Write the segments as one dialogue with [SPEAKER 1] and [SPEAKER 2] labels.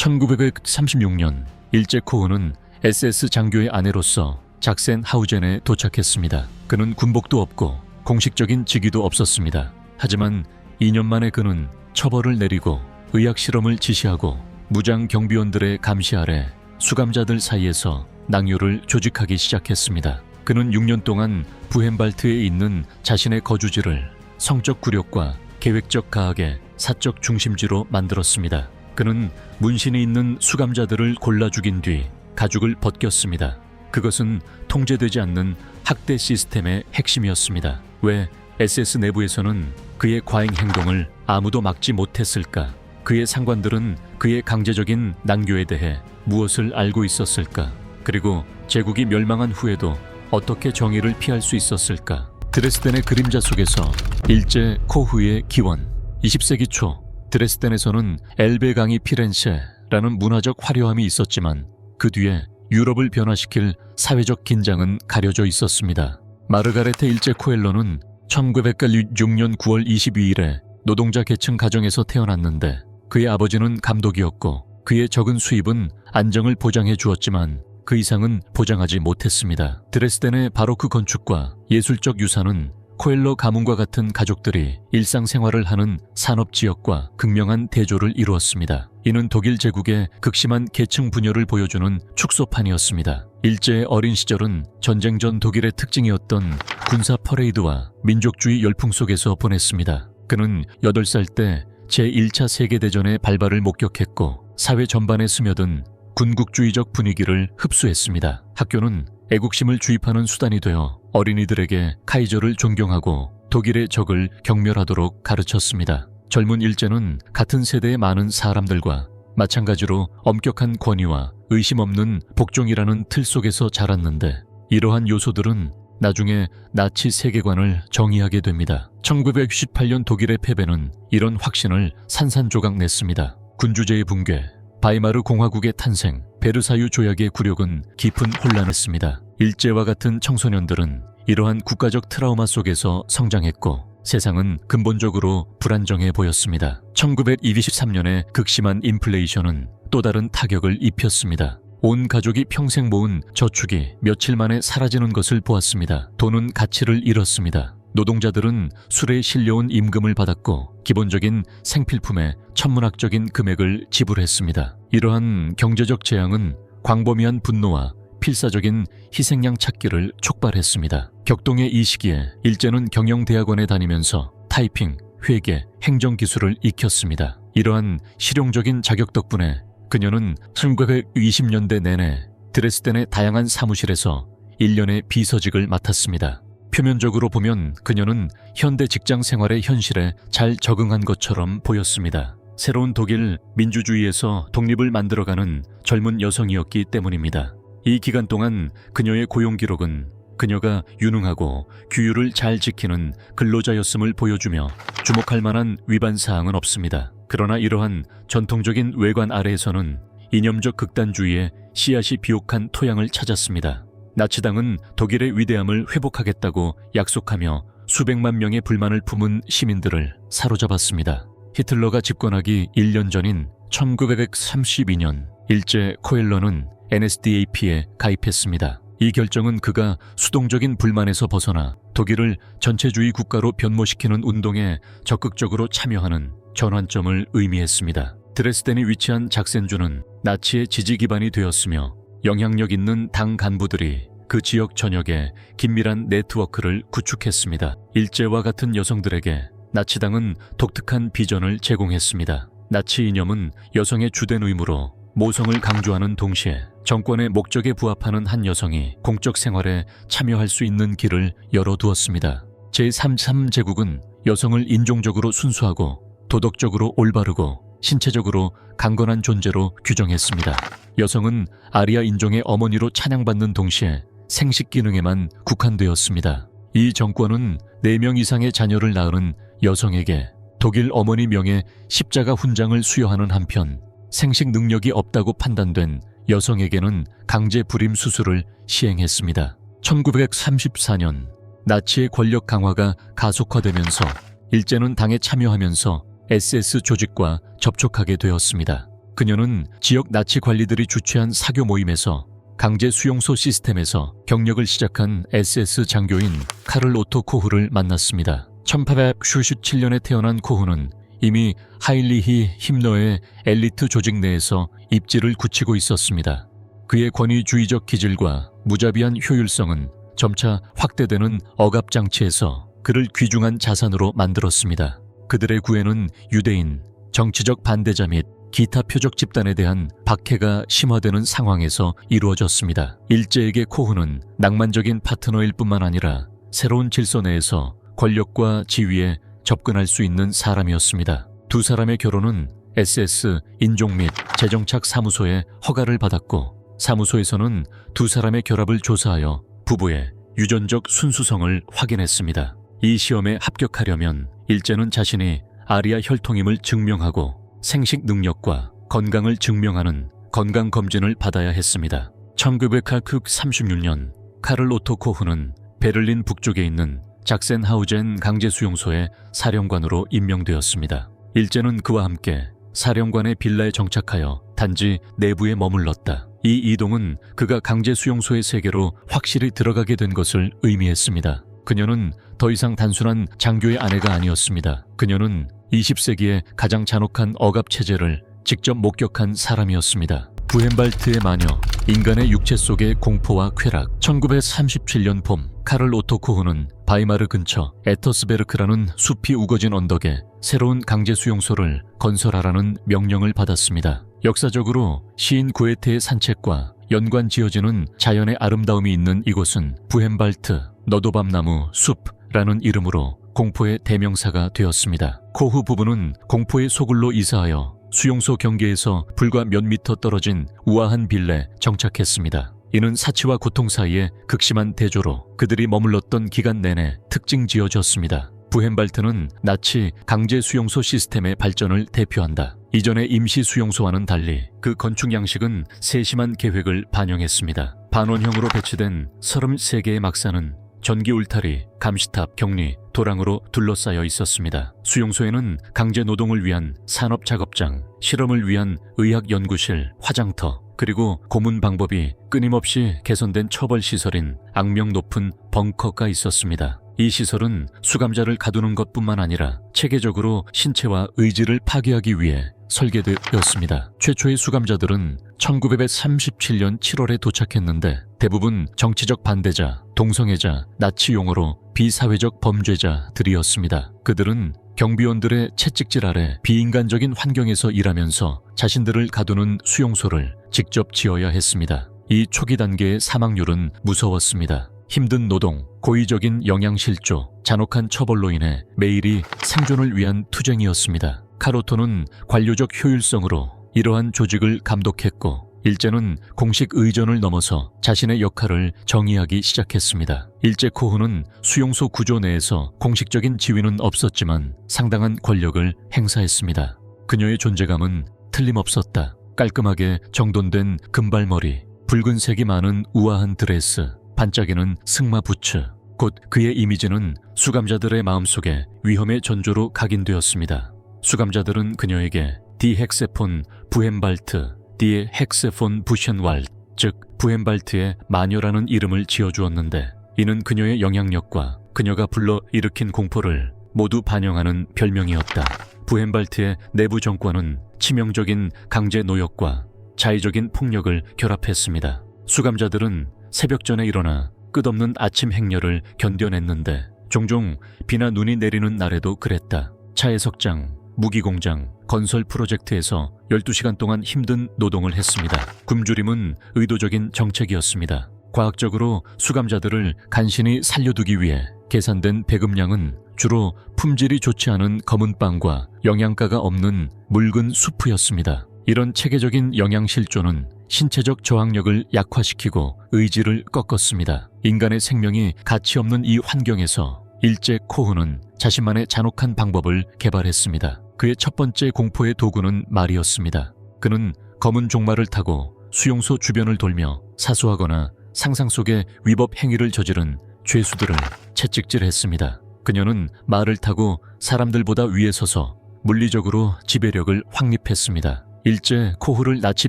[SPEAKER 1] 1936년 일제 코흐는 SS 장교의 아내로서 작센하우젠에 도착했습니다. 그는 군복도 없고 공식적인 직위도 없었습니다. 하지만 2년 만에 그는 처벌을 내리고 의학 실험을 지시하고 무장 경비원들의 감시 아래 수감자들 사이에서 낭요를 조직하기 시작했습니다. 그는 6년 동안 부헨발트에 있는 자신의 거주지를 성적 굴욕과 계획적 가학의 사적 중심지로 만들었습니다. 그는 문신이 있는 수감자들을 골라 죽인 뒤 가죽을 벗겼습니다. 그것은 통제되지 않는 학대 시스템의 핵심이었습니다. 왜 SS 내부에서는 그의 과잉 행동을 아무도 막지 못했을까? 그의 상관들은 그의 강제적인 난교에 대해 무엇을 알고 있었을까? 그리고 제국이 멸망한 후에도 어떻게 정의를 피할 수 있었을까? 드레스덴의 그림자 속에서 일제 코흐의 기원. 20세기 초 드레스덴에서는 엘베 강이 피렌체라는 문화적 화려함이 있었지만 그 뒤에 유럽을 변화시킬 사회적 긴장은 가려져 있었습니다. 마르가레테 일제 코엘로는 1906년 9월 22일에 노동자 계층 가정에서 태어났는데 그의 아버지는 감독이었고 그의 적은 수입은 안정을 보장해 주었지만 그 이상은 보장하지 못했습니다. 드레스덴의 바로크 건축과 예술적 유산은 코엘로 가문과 같은 가족들이 일상생활을 하는 산업지역과 극명한 대조를 이루었습니다. 이는 독일 제국의 극심한 계층 분열을 보여주는 축소판이었습니다. 일제의 어린 시절은 전쟁 전 독일의 특징이었던 군사 퍼레이드와 민족주의 열풍 속에서 보냈습니다. 그는 8살 때 제1차 세계대전의 발발을 목격했고 사회 전반에 스며든 군국주의적 분위기를 흡수했습니다. 학교는 애국심을 주입하는 수단이 되어 어린이들에게 카이저를 존경하고 독일의 적을 경멸하도록 가르쳤습니다. 젊은 일제는 같은 세대의 많은 사람들과 마찬가지로 엄격한 권위와 의심 없는 복종이라는 틀 속에서 자랐는데 이러한 요소들은 나중에 나치 세계관을 정의하게 됩니다. 1968년 독일의 패배는 이런 확신을 산산조각 냈습니다. 군주제의 붕괴, 바이마르 공화국의 탄생, 베르사유 조약의 굴욕은 깊은 혼란했습니다. 일제와 같은 청소년들은 이러한 국가적 트라우마 속에서 성장했고 세상은 근본적으로 불안정해 보였습니다. 1923년의 극심한 인플레이션은 또 다른 타격을 입혔습니다. 온 가족이 평생 모은 저축이 며칠 만에 사라지는 것을 보았습니다. 돈은 가치를 잃었습니다. 노동자들은 술에 실려온 임금을 받았고 기본적인 생필품의 천문학적인 금액을 지불했습니다. 이러한 경제적 재앙은 광범위한 분노와 필사적인 희생양 찾기를 촉발했습니다. 격동의 이 시기에 일제는 경영대학원에 다니면서 타이핑, 회계, 행정기술을 익혔습니다. 이러한 실용적인 자격 덕분에 그녀는 1920년대 내내 드레스덴의 다양한 사무실에서 1년의 비서직을 맡았습니다. 표면적으로 보면 그녀는 현대 직장 생활의 현실에 잘 적응한 것처럼 보였습니다. 새로운 독일 민주주의에서 독립을 만들어가는 젊은 여성이었기 때문입니다. 이 기간 동안 그녀의 고용 기록은 그녀가 유능하고 규율을 잘 지키는 근로자였음을 보여주며 주목할 만한 위반 사항은 없습니다. 그러나 이러한 전통적인 외관 아래에서는 이념적 극단주의의 씨앗이 비옥한 토양을 찾았습니다. 나치당은 독일의 위대함을 회복하겠다고 약속하며 수백만 명의 불만을 품은 시민들을 사로잡았습니다. 히틀러가 집권하기 1년 전인 1932년 일제 코엘러는 NSDAP에 가입했습니다. 이 결정은 그가 수동적인 불만에서 벗어나 독일을 전체주의 국가로 변모시키는 운동에 적극적으로 참여하는 전환점을 의미했습니다. 드레스덴이 위치한 작센주는 나치의 지지 기반이 되었으며 영향력 있는 당 간부들이 그 지역 전역에 긴밀한 네트워크를 구축했습니다. 일제와 같은 여성들에게 나치당은 독특한 비전을 제공했습니다. 나치 이념은 여성의 주된 의무로 모성을 강조하는 동시에 정권의 목적에 부합하는 한 여성이 공적 생활에 참여할 수 있는 길을 열어두었습니다. 제33제국은 여성을 인종적으로 순수하고 도덕적으로 올바르고 신체적으로 강건한 존재로 규정했습니다. 여성은 아리아 인종의 어머니로 찬양받는 동시에 생식 기능에만 국한되었습니다. 이 정권은 4명 이상의 자녀를 낳은 여성에게 독일 어머니 명의 십자가 훈장을 수여하는 한편 생식 능력이 없다고 판단된 여성에게는 강제 불임 수술을 시행했습니다. 1934년 나치의 권력 강화가 가속화되면서 일제는 당에 참여하면서 SS 조직과 접촉하게 되었습니다. 그녀는 지역 나치 관리들이 주최한 사교 모임에서 강제 수용소 시스템에서 경력을 시작한 SS 장교인 카를 오토 코흐를 만났습니다. 1897년에 태어난 코흐는 이미 하일리히 힘러의 엘리트 조직 내에서 입지를 굳히고 있었습니다. 그의 권위주의적 기질과 무자비한 효율성은 점차 확대되는 억압장치에서 그를 귀중한 자산으로 만들었습니다. 그들의 구애는 유대인, 정치적 반대자 및 기타 표적 집단에 대한 박해가 심화되는 상황에서 이루어졌습니다. 일제에게 코흐는 낭만적인 파트너일 뿐만 아니라 새로운 질서 내에서 권력과 지위에 접근할 수 있는 사람이었습니다. 두 사람의 결혼은 SS 인종 및 재정착 사무소의 허가를 받았고, 사무소에서는 두 사람의 결합을 조사하여 부부의 유전적 순수성을 확인했습니다. 이 시험에 합격하려면 일제는 자신이 아리아 혈통임을 증명하고 생식 능력과 건강을 증명하는 건강검진을 받아야 했습니다. 1936년 카를 오토 코흐는 베를린 북쪽에 있는 작센하우젠 강제수용소의 사령관으로 임명되었습니다. 일제는 그와 함께 사령관의 빌라에 정착하여 단지 내부에 머물렀다. 이 이동은 그가 강제수용소의 세계로 확실히 들어가게 된 것을 의미했습니다. 그녀는 더 이상 단순한 장교의 아내가 아니었습니다. 그녀는 20세기의 가장 잔혹한 억압체제를 직접 목격한 사람이었습니다. 부헨발트의 마녀, 인간의 육체 속의 공포와 쾌락. 1937년 봄, 카를 오토 코흐는 바이마르 근처 에터스베르크라는 숲이 우거진 언덕에 새로운 강제수용소를 건설하라는 명령을 받았습니다. 역사적으로 시인 고에테의 산책과 연관 지어지는 자연의 아름다움이 있는 이곳은 부헨발트 너도밤나무 숲라는 이름으로 공포의 대명사가 되었습니다. 코흐 부부는 공포의 소굴로 이사하여 수용소 경계에서 불과 몇 미터 떨어진 우아한 빌레에 정착했습니다. 이는 사치와 고통 사이의 극심한 대조로 그들이 머물렀던 기간 내내 특징 지어졌습니다. 부헨발트는 나치 강제 수용소 시스템의 발전을 대표한다. 이전의 임시 수용소와는 달리 그 건축 양식은 세심한 계획을 반영했습니다. 반원형으로 배치된 33개의 막사는 전기 울타리, 감시탑, 격리, 도랑으로 둘러싸여 있었습니다. 수용소에는 강제 노동을 위한 산업작업장, 실험을 위한 의학연구실, 화장터, 그리고 고문 방법이 끊임없이 개선된 처벌시설인 악명 높은 벙커가 있었습니다. 이 시설은 수감자를 가두는 것뿐만 아니라 체계적으로 신체와 의지를 파괴하기 위해 설계되었습니다. 최초의 수감자들은 1937년 7월에 도착했는데 대부분 정치적 반대자, 동성애자, 나치 용어로 비사회적 범죄자들이었습니다. 그들은 경비원들의 채찍질 아래 비인간적인 환경에서 일하면서 자신들을 가두는 수용소를 직접 지어야 했습니다. 이 초기 단계의 사망률은 무서웠습니다. 힘든 노동, 고의적인 영양실조, 잔혹한 처벌로 인해 매일이 생존을 위한 투쟁이었습니다. 카로토는 관료적 효율성으로 이러한 조직을 감독했고, 일제는 공식 의전을 넘어서 자신의 역할을 정의하기 시작했습니다. 일제 코흐는 수용소 구조 내에서 공식적인 지위는 없었지만 상당한 권력을 행사했습니다. 그녀의 존재감은 틀림없었다. 깔끔하게 정돈된 금발머리, 붉은색이 많은 우아한 드레스, 반짝이는 승마 부츠. 곧 그의 이미지는 수감자들의 마음속에 위험의 전조로 각인되었습니다. 수감자들은 그녀에게 디 헥세폰 부헨발트, 디 헥세폰 부션왈, 즉 부헨발트의 마녀라는 이름을 지어주었는데, 이는 그녀의 영향력과 그녀가 불러일으킨 공포를 모두 반영하는 별명이었다. 부헨발트의 내부 정권은 치명적인 강제 노역과 자의적인 폭력을 결합했습니다. 수감자들은 새벽 전에 일어나 끝없는 아침 행렬을 견뎌냈는데 종종 비나 눈이 내리는 날에도 그랬다. 차해석장, 무기공장, 건설 프로젝트에서 12시간 동안 힘든 노동을 했습니다. 굶주림은 의도적인 정책이었습니다. 과학적으로 수감자들을 간신히 살려두기 위해 계산된 배급량은 주로 품질이 좋지 않은 검은 빵과 영양가가 없는 묽은 수프였습니다. 이런 체계적인 영양실조는 신체적 저항력을 약화시키고 의지를 꺾었습니다. 인간의 생명이 가치 없는 이 환경에서 일제 코흐는 자신만의 잔혹한 방법을 개발했습니다. 그의 첫 번째 공포의 도구는 말이었습니다. 그는 검은 종말을 타고 수용소 주변을 돌며 사소하거나 상상 속의 위법 행위를 저지른 죄수들을 채찍질했습니다. 그녀는 말을 타고 사람들보다 위에 서서 물리적으로 지배력을 확립했습니다. 일제 코흐를 나치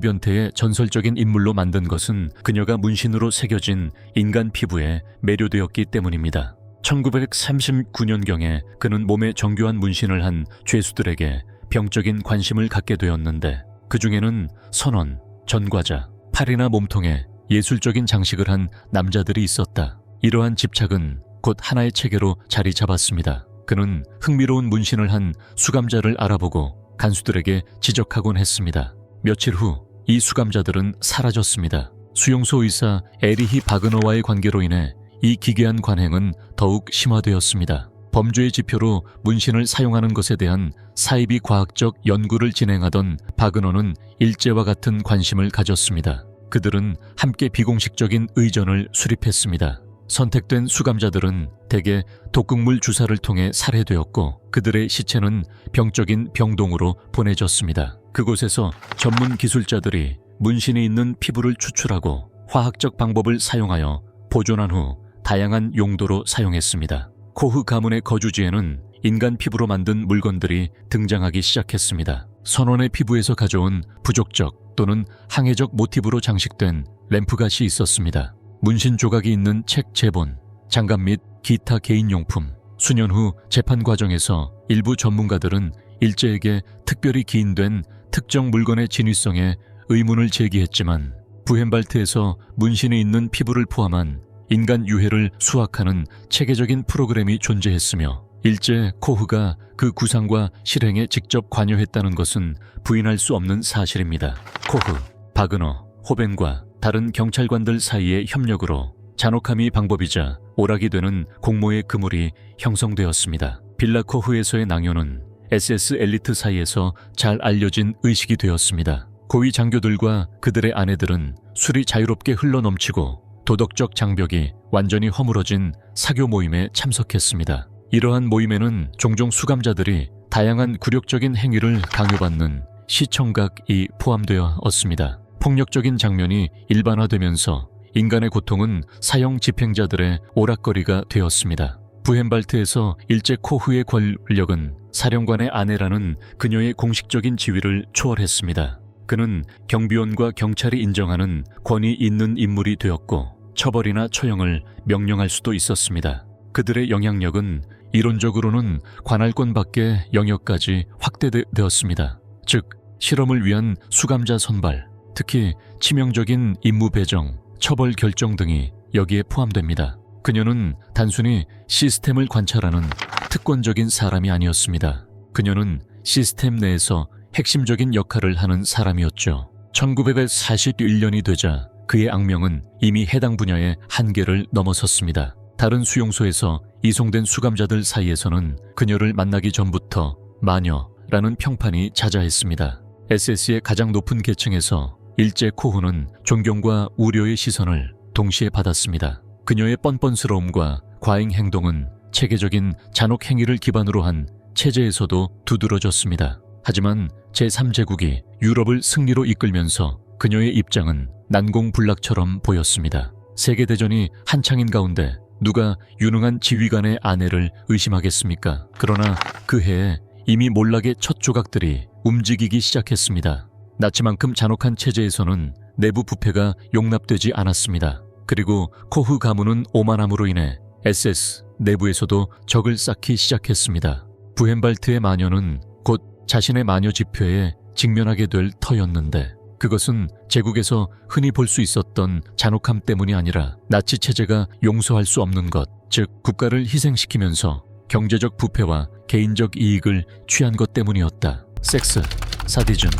[SPEAKER 1] 변태의 전설적인 인물로 만든 것은 그녀가 문신으로 새겨진 인간 피부에 매료되었기 때문입니다. 1939년경에 그는 몸에 정교한 문신을 한 죄수들에게 병적인 관심을 갖게 되었는데, 그 중에는 선원, 전과자, 팔이나 몸통에 예술적인 장식을 한 남자들이 있었다. 이러한 집착은 곧 하나의 체계로 자리 잡았습니다. 그는 흥미로운 문신을 한 수감자를 알아보고 간수들에게 지적하곤 했습니다. 며칠 후 이 수감자들은 사라졌습니다. 수용소 의사 에리히 바그너와의 관계로 인해 이 기괴한 관행은 더욱 심화되었습니다. 범죄의 지표로 문신을 사용하는 것에 대한 사이비 과학적 연구를 진행하던 바그너는 일제와 같은 관심을 가졌습니다. 그들은 함께 비공식적인 의전을 수립했습니다. 선택된 수감자들은 대개 독극물 주사를 통해 살해되었고, 그들의 시체는 병적인 병동으로 보내졌습니다. 그곳에서 전문 기술자들이 문신이 있는 피부를 추출하고 화학적 방법을 사용하여 보존한 후 다양한 용도로 사용했습니다. 코흐 가문의 거주지에는 인간 피부로 만든 물건들이 등장하기 시작했습니다. 선원의 피부에서 가져온 부족적 또는 항해적 모티브로 장식된 램프갓이 있었습니다. 문신 조각이 있는 책 제본, 장갑 및 기타 개인용품. 수년 후 재판 과정에서 일부 전문가들은 일제에게 특별히 기인된 특정 물건의 진위성에 의문을 제기했지만, 부헨발트에서 문신이 있는 피부를 포함한 인간 유해를 수학하는 체계적인 프로그램이 존재했으며, 일제 코흐가 그 구상과 실행에 직접 관여했다는 것은 부인할 수 없는 사실입니다. 코흐, 바그너, 호벤과 다른 경찰관들 사이의 협력으로 잔혹함이 방법이자 오락이 되는 공모의 그물이 형성되었습니다. 빌라 코흐에서의 낭요는 SS 엘리트 사이에서 잘 알려진 의식이 되었습니다. 고위 장교들과 그들의 아내들은 술이 자유롭게 흘러넘치고 도덕적 장벽이 완전히 허물어진 사교 모임에 참석했습니다. 이러한 모임에는 종종 수감자들이 다양한 굴욕적인 행위를 강요받는 시청각이 포함되었습니다. 폭력적인 장면이 일반화되면서 인간의 고통은 사형 집행자들의 오락거리가 되었습니다. 부헨발트에서 일제 코흐의 권력은 사령관의 아내라는 그녀의 공식적인 지위를 초월했습니다. 그는 경비원과 경찰이 인정하는 권위 있는 인물이 되었고, 처벌이나 처형을 명령할 수도 있었습니다. 그들의 영향력은 이론적으로는 관할권 밖의 영역까지 확대되었습니다. 즉, 실험을 위한 수감자 선발, 특히 치명적인 임무 배정, 처벌 결정 등이 여기에 포함됩니다. 그녀는 단순히 시스템을 관찰하는 특권적인 사람이 아니었습니다. 그녀는 시스템 내에서 핵심적인 역할을 하는 사람이었죠. 1941년이 되자 그의 악명은 이미 해당 분야의 한계를 넘어섰습니다. 다른 수용소에서 이송된 수감자들 사이에서는 그녀를 만나기 전부터 마녀라는 평판이 자자했습니다. SS의 가장 높은 계층에서 일제 코흐는 존경과 우려의 시선을 동시에 받았습니다. 그녀의 뻔뻔스러움과 과잉 행동은 체계적인 잔혹 행위를 기반으로 한 체제에서도 두드러졌습니다. 하지만 제3제국이 유럽을 승리로 이끌면서 그녀의 입장은 난공불락처럼 보였습니다. 세계대전이 한창인 가운데 누가 유능한 지휘관의 아내를 의심하겠습니까? 그러나 그 해에 이미 몰락의 첫 조각들이 움직이기 시작했습니다. 나치만큼 잔혹한 체제에서는 내부 부패가 용납되지 않았습니다. 그리고 코흐 가문은 오만함으로 인해 SS 내부에서도 적을 쌓기 시작했습니다. 부헨발트의 마녀는 곧 자신의 마녀 지표에 직면하게 될 터였는데, 그것은 제국에서 흔히 볼 수 있었던 잔혹함 때문이 아니라 나치 체제가 용서할 수 없는 것, 즉 국가를 희생시키면서 경제적 부패와 개인적 이익을 취한 것 때문이었다. 섹스, 사디즘,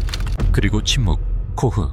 [SPEAKER 1] 그리고 침묵, 코흐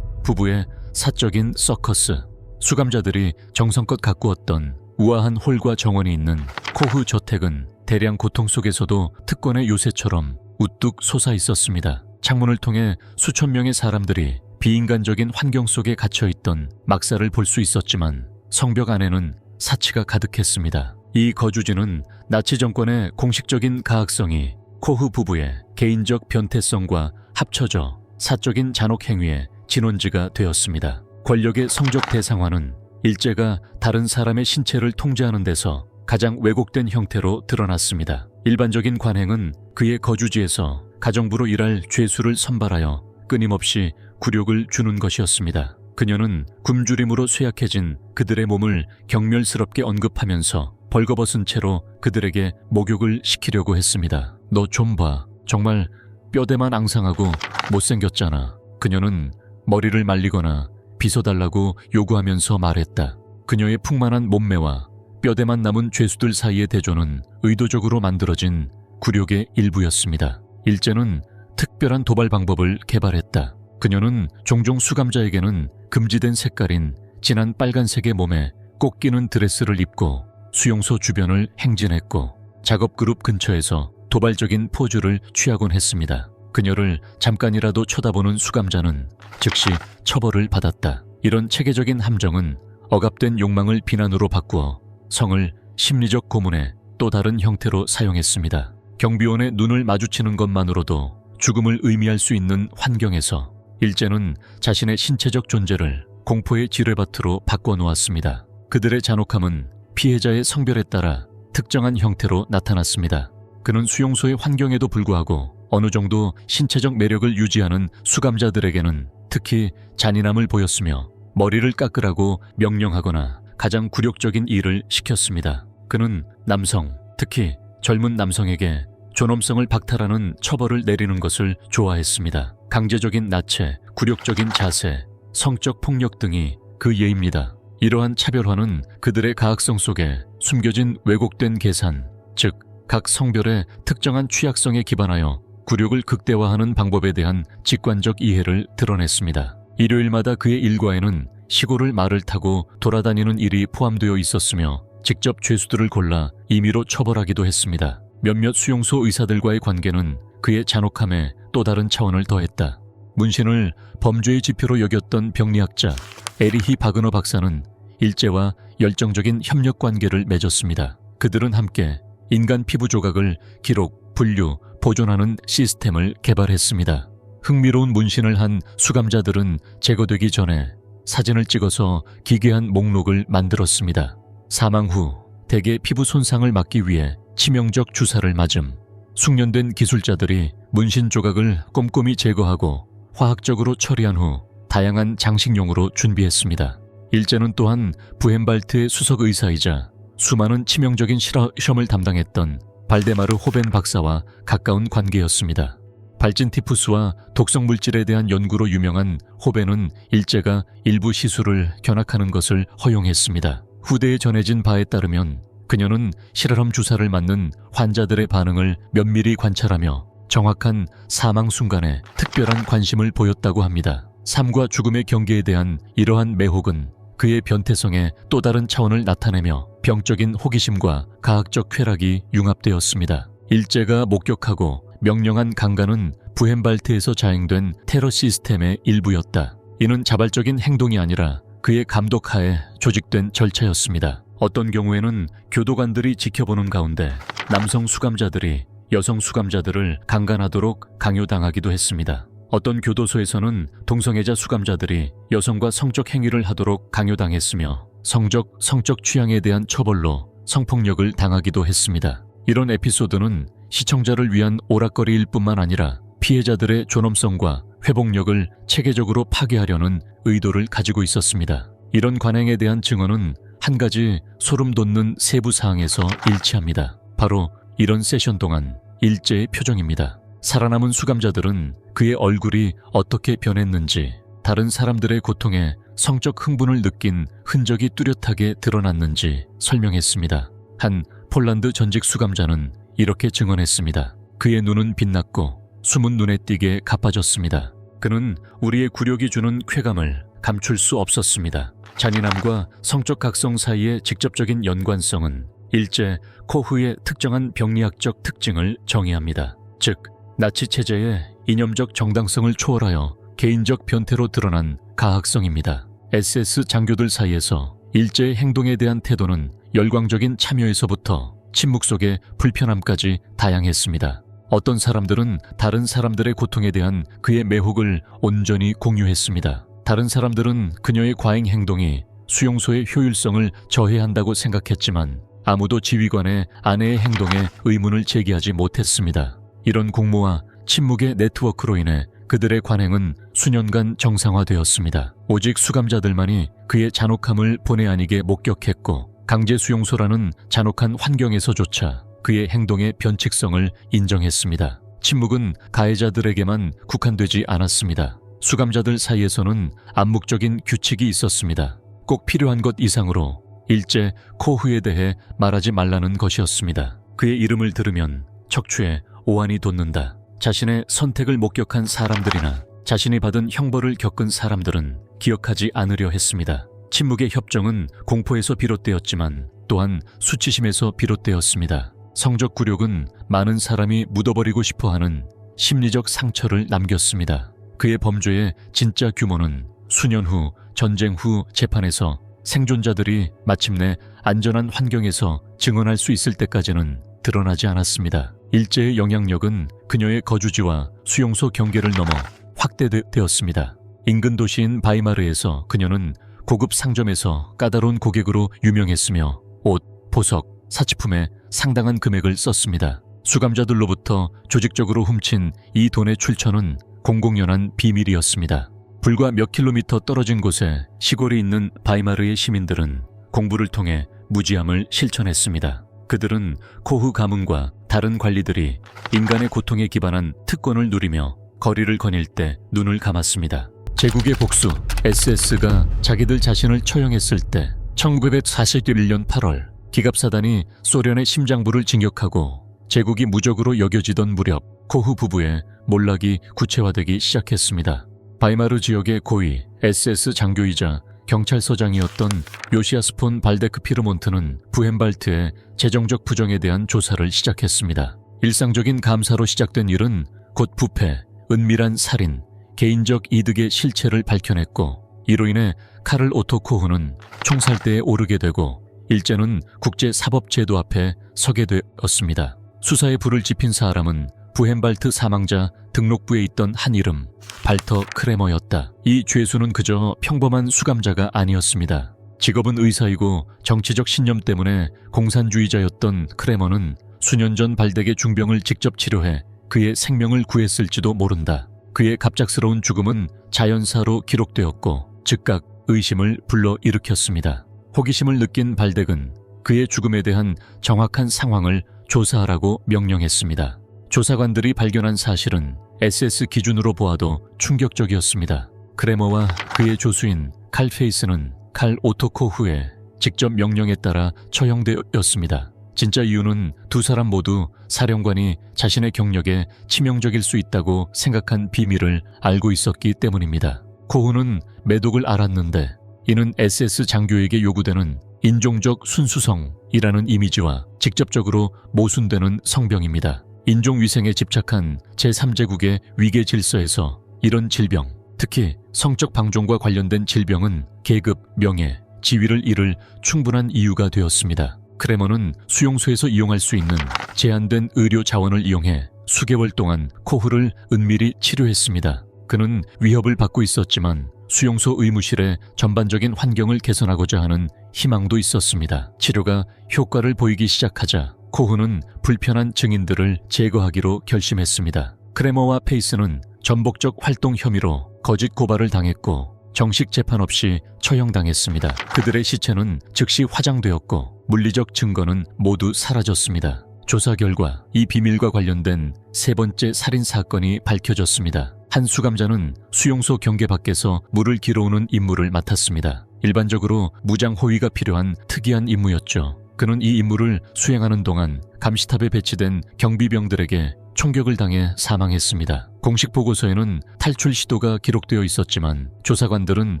[SPEAKER 1] 부부의 사적인 서커스. 수감자들이 정성껏 가꾸었던 우아한 홀과 정원이 있는 코흐 저택은 대량 고통 속에서도 특권의 요새처럼 우뚝 솟아 있었습니다. 창문을 통해 수천 명의 사람들이 비인간적인 환경 속에 갇혀있던 막사를 볼 수 있었지만 성벽 안에는 사치가 가득했습니다. 이 거주지는 나치 정권의 공식적인 가학성이 코흐 부부의 개인적 변태성과 합쳐져 사적인 잔혹 행위의 진원지가 되었습니다. 권력의 성적 대상화는 일제가 다른 사람의 신체를 통제하는 데서 가장 왜곡된 형태로 드러났습니다. 일반적인 관행은 그의 거주지에서 가정부로 일할 죄수를 선발하여 끊임없이 굴욕을 주는 것이었습니다. 그녀는 굶주림으로 쇠약해진 그들의 몸을 경멸스럽게 언급하면서 벌거벗은 채로 그들에게 목욕을 시키려고 했습니다. 너 좀 봐. 정말 뼈대만 앙상하고 못생겼잖아. 그녀는 머리를 말리거나 빗어달라고 요구하면서 말했다. 그녀의 풍만한 몸매와 뼈대만 남은 죄수들 사이의 대조는 의도적으로 만들어진 굴욕의 일부였습니다. 일제는 특별한 도발 방법을 개발했다. 그녀는 종종 수감자에게는 금지된 색깔인 진한 빨간색의 몸에 꼭 끼는 드레스를 입고 수용소 주변을 행진했고 작업 그룹 근처에서 도발적인 포즈를 취하곤 했습니다. 그녀를 잠깐이라도 쳐다보는 수감자는 즉시 처벌을 받았다. 이런 체계적인 함정은 억압된 욕망을 비난으로 바꾸어 성을 심리적 고문의 또 다른 형태로 사용했습니다. 경비원의 눈을 마주치는 것만으로도 죽음을 의미할 수 있는 환경에서 일제는 자신의 신체적 존재를 공포의 지뢰밭으로 바꿔놓았습니다. 그들의 잔혹함은 피해자의 성별에 따라 특정한 형태로 나타났습니다. 그는 수용소의 환경에도 불구하고 어느 정도 신체적 매력을 유지하는 수감자들에게는 특히 잔인함을 보였으며 머리를 깎으라고 명령하거나 가장 굴욕적인 일을 시켰습니다. 그는 남성, 특히 젊은 남성에게 존엄성을 박탈하는 처벌을 내리는 것을 좋아했습니다. 강제적인 나체, 굴욕적인 자세, 성적 폭력 등이 그 예입니다. 이러한 차별화는 그들의 가학성 속에 숨겨진 왜곡된 계산, 즉 각 성별의 특정한 취약성에 기반하여 굴욕을 극대화하는 방법에 대한 직관적 이해를 드러냈습니다. 일요일마다 그의 일과에는 시골을 말을 타고 돌아다니는 일이 포함되어 있었으며 직접 죄수들을 골라 임의로 처벌하기도 했습니다. 몇몇 수용소 의사들과의 관계는 그의 잔혹함에 또 다른 차원을 더했다. 문신을 범죄의 지표로 여겼던 병리학자 에리히 바그너 박사는 일제와 열정적인 협력 관계를 맺었습니다. 그들은 함께 인간 피부 조각을 기록, 분류, 보존하는 시스템을 개발했습니다. 흥미로운 문신을 한 수감자들은 제거되기 전에 사진을 찍어서 기괴한 목록을 만들었습니다. 사망 후 대개 피부 손상을 막기 위해 치명적 주사를 맞음. 숙련된 기술자들이 문신 조각을 꼼꼼히 제거하고 화학적으로 처리한 후 다양한 장식용으로 준비했습니다. 일제는 또한 부헨발트의 수석 의사이자 수많은 치명적인 실험을 담당했던 발데마르 호벤 박사와 가까운 관계였습니다. 발진 티푸스와 독성 물질에 대한 연구로 유명한 호벤은 일제가 일부 시술을 견학하는 것을 허용했습니다. 후대에 전해진 바에 따르면 그녀는 실험 주사를 맞는 환자들의 반응을 면밀히 관찰하며 정확한 사망 순간에 특별한 관심을 보였다고 합니다. 삶과 죽음의 경계에 대한 이러한 매혹은 그의 변태성의 또 다른 차원을 나타내며 병적인 호기심과 가학적 쾌락이 융합되었습니다. 일제가 목격하고 명령한 강간은 부헨발트에서 자행된 테러 시스템의 일부였다. 이는 자발적인 행동이 아니라 그의 감독하에 조직된 절차였습니다. 어떤 경우에는 교도관들이 지켜보는 가운데 남성 수감자들이 여성 수감자들을 강간하도록 강요당하기도 했습니다. 어떤 교도소에서는 동성애자 수감자들이 여성과 성적 행위를 하도록 강요당했으며 성적 취향에 대한 처벌로 성폭력을 당하기도 했습니다. 이런 에피소드는 시청자를 위한 오락거리일 뿐만 아니라 피해자들의 존엄성과 회복력을 체계적으로 파괴하려는 의도를 가지고 있었습니다. 이런 관행에 대한 증언은 한 가지 소름 돋는 세부 사항에서 일치합니다. 바로 이런 세션 동안 일제의 표정입니다. 살아남은 수감자들은 그의 얼굴이 어떻게 변했는지, 다른 사람들의 고통에 성적 흥분을 느낀 흔적이 뚜렷하게 드러났는지 설명했습니다. 한 폴란드 전직 수감자는 이렇게 증언했습니다. 그의 눈은 빛났고 숨은 눈에 띄게 가빠졌습니다. 그는 우리의 굴욕이 주는 쾌감을 감출 수 없었습니다. 잔인함과 성적 각성 사이의 직접적인 연관성은 일제 코흐의 특정한 병리학적 특징을 정의합니다. 즉, 나치 체제의 이념적 정당성을 초월하여 개인적 변태로 드러난 가학성입니다. SS 장교들 사이에서 일제의 행동에 대한 태도는 열광적인 참여에서부터 침묵 속의 불편함까지 다양했습니다. 어떤 사람들은 다른 사람들의 고통에 대한 그의 매혹을 온전히 공유했습니다. 다른 사람들은 그녀의 과잉 행동이 수용소의 효율성을 저해한다고 생각했지만 아무도 지휘관의 아내의 행동에 의문을 제기하지 못했습니다. 이런 공모와 침묵의 네트워크로 인해 그들의 관행은 수년간 정상화되었습니다. 오직 수감자들만이 그의 잔혹함을 본의 아니게 목격했고 강제 수용소라는 잔혹한 환경에서조차 그의 행동의 변칙성을 인정했습니다. 침묵은 가해자들에게만 국한되지 않았습니다. 수감자들 사이에서는 암묵적인 규칙이 있었습니다. 꼭 필요한 것 이상으로 일제 코후에 대해 말하지 말라는 것이었습니다. 그의 이름을 들으면 척추에 오한이 돋는다. 자신의 선택을 목격한 사람들이나 자신이 받은 형벌을 겪은 사람들은 기억하지 않으려 했습니다. 침묵의 협정은 공포에서 비롯되었지만 또한 수치심에서 비롯되었습니다. 성적 굴욕은 많은 사람이 묻어버리고 싶어하는 심리적 상처를 남겼습니다. 그의 범죄의 진짜 규모는 수년 후 전쟁 후 재판에서 생존자들이 마침내 안전한 환경에서 증언할 수 있을 때까지는 드러나지 않았습니다. 일제의 영향력은 그녀의 거주지와 수용소 경계를 넘어 확대되었습니다. 인근 도시인 바이마르에서 그녀는 고급 상점에서 까다로운 고객으로 유명했으며 옷, 보석, 사치품에 상당한 금액을 썼습니다. 수감자들로부터 조직적으로 훔친 이 돈의 출처는 공공연한 비밀이었습니다. 불과 몇 킬로미터 떨어진 곳에 시골이 있는 바이마르의 시민들은 공부를 통해 무지함을 실천했습니다. 그들은 코후 가문과 다른 관리들이 인간의 고통에 기반한 특권을 누리며 거리를 거닐 때 눈을 감았습니다. 제국의 복수, SS가 자기들 자신을 처형했을 때 1941년 8월 기갑사단이 소련의 심장부를 진격하고 제국이 무적으로 여겨지던 무렵 코후 부부의 몰락이 구체화되기 시작했습니다. 바이마르 지역의 고위 SS 장교이자 경찰서장이었던 요시아스 폰 발데크 피르몬트는 부헨발트의 재정적 부정에 대한 조사를 시작했습니다. 일상적인 감사로 시작된 일은 곧 부패, 은밀한 살인, 개인적 이득의 실체를 밝혀냈고 이로 인해 카를 오토 코후는 총살대에 오르게 되고 일제는 국제사법제도 앞에 서게 되었습니다. 수사에 불을 지핀 사람은 부헨발트 사망자 등록부에 있던 한 이름 발터 크레머였다. 이 죄수는 그저 평범한 수감자가 아니었습니다. 직업은 의사이고 정치적 신념 때문에 공산주의자였던 크레머는 수년 전 발덱의 중병을 직접 치료해 그의 생명을 구했을지도 모른다. 그의 갑작스러운 죽음은 자연사로 기록되었고 즉각 의심을 불러일으켰습니다. 호기심을 느낀 발덱은 그의 죽음에 대한 정확한 상황을 조사하라고 명령했습니다. 조사관들이 발견한 사실은 SS 기준으로 보아도 충격적이었습니다. 크레머와 그의 조수인 칼 페이스는 칼 오토코후에 직접 명령에 따라 처형되었습니다. 진짜 이유는 두 사람 모두 사령관이 자신의 경력에 치명적일 수 있다고 생각한 비밀을 알고 있었기 때문입니다. 코후는 매독을 알았는데 이는 SS 장교에게 요구되는 인종적 순수성이라는 이미지와 직접적으로 모순되는 성병입니다. 인종위생에 집착한 제3제국의 위계 질서에서 이런 질병, 특히 성적 방종과 관련된 질병은 계급, 명예, 지위를 잃을 충분한 이유가 되었습니다. 크레머는 수용소에서 이용할 수 있는 제한된 의료 자원을 이용해 수개월 동안 코후를 은밀히 치료했습니다. 그는 위협을 받고 있었지만 수용소 의무실의 전반적인 환경을 개선하고자 하는 희망도 있었습니다. 치료가 효과를 보이기 시작하자 코후는 불편한 증인들을 제거하기로 결심했습니다. 크레머와 페이스는 전복적 활동 혐의로 거짓 고발을 당했고 정식 재판 없이 처형당했습니다. 그들의 시체는 즉시 화장되었고 물리적 증거는 모두 사라졌습니다. 조사 결과 이 비밀과 관련된 세 번째 살인 사건이 밝혀졌습니다. 한 수감자는 수용소 경계 밖에서 물을 길어오는 임무를 맡았습니다. 일반적으로 무장 호위가 필요한 특이한 임무였죠. 그는 이 임무를 수행하는 동안 감시탑에 배치된 경비병들에게 총격을 당해 사망했습니다. 공식 보고서에는 탈출 시도가 기록되어 있었지만 조사관들은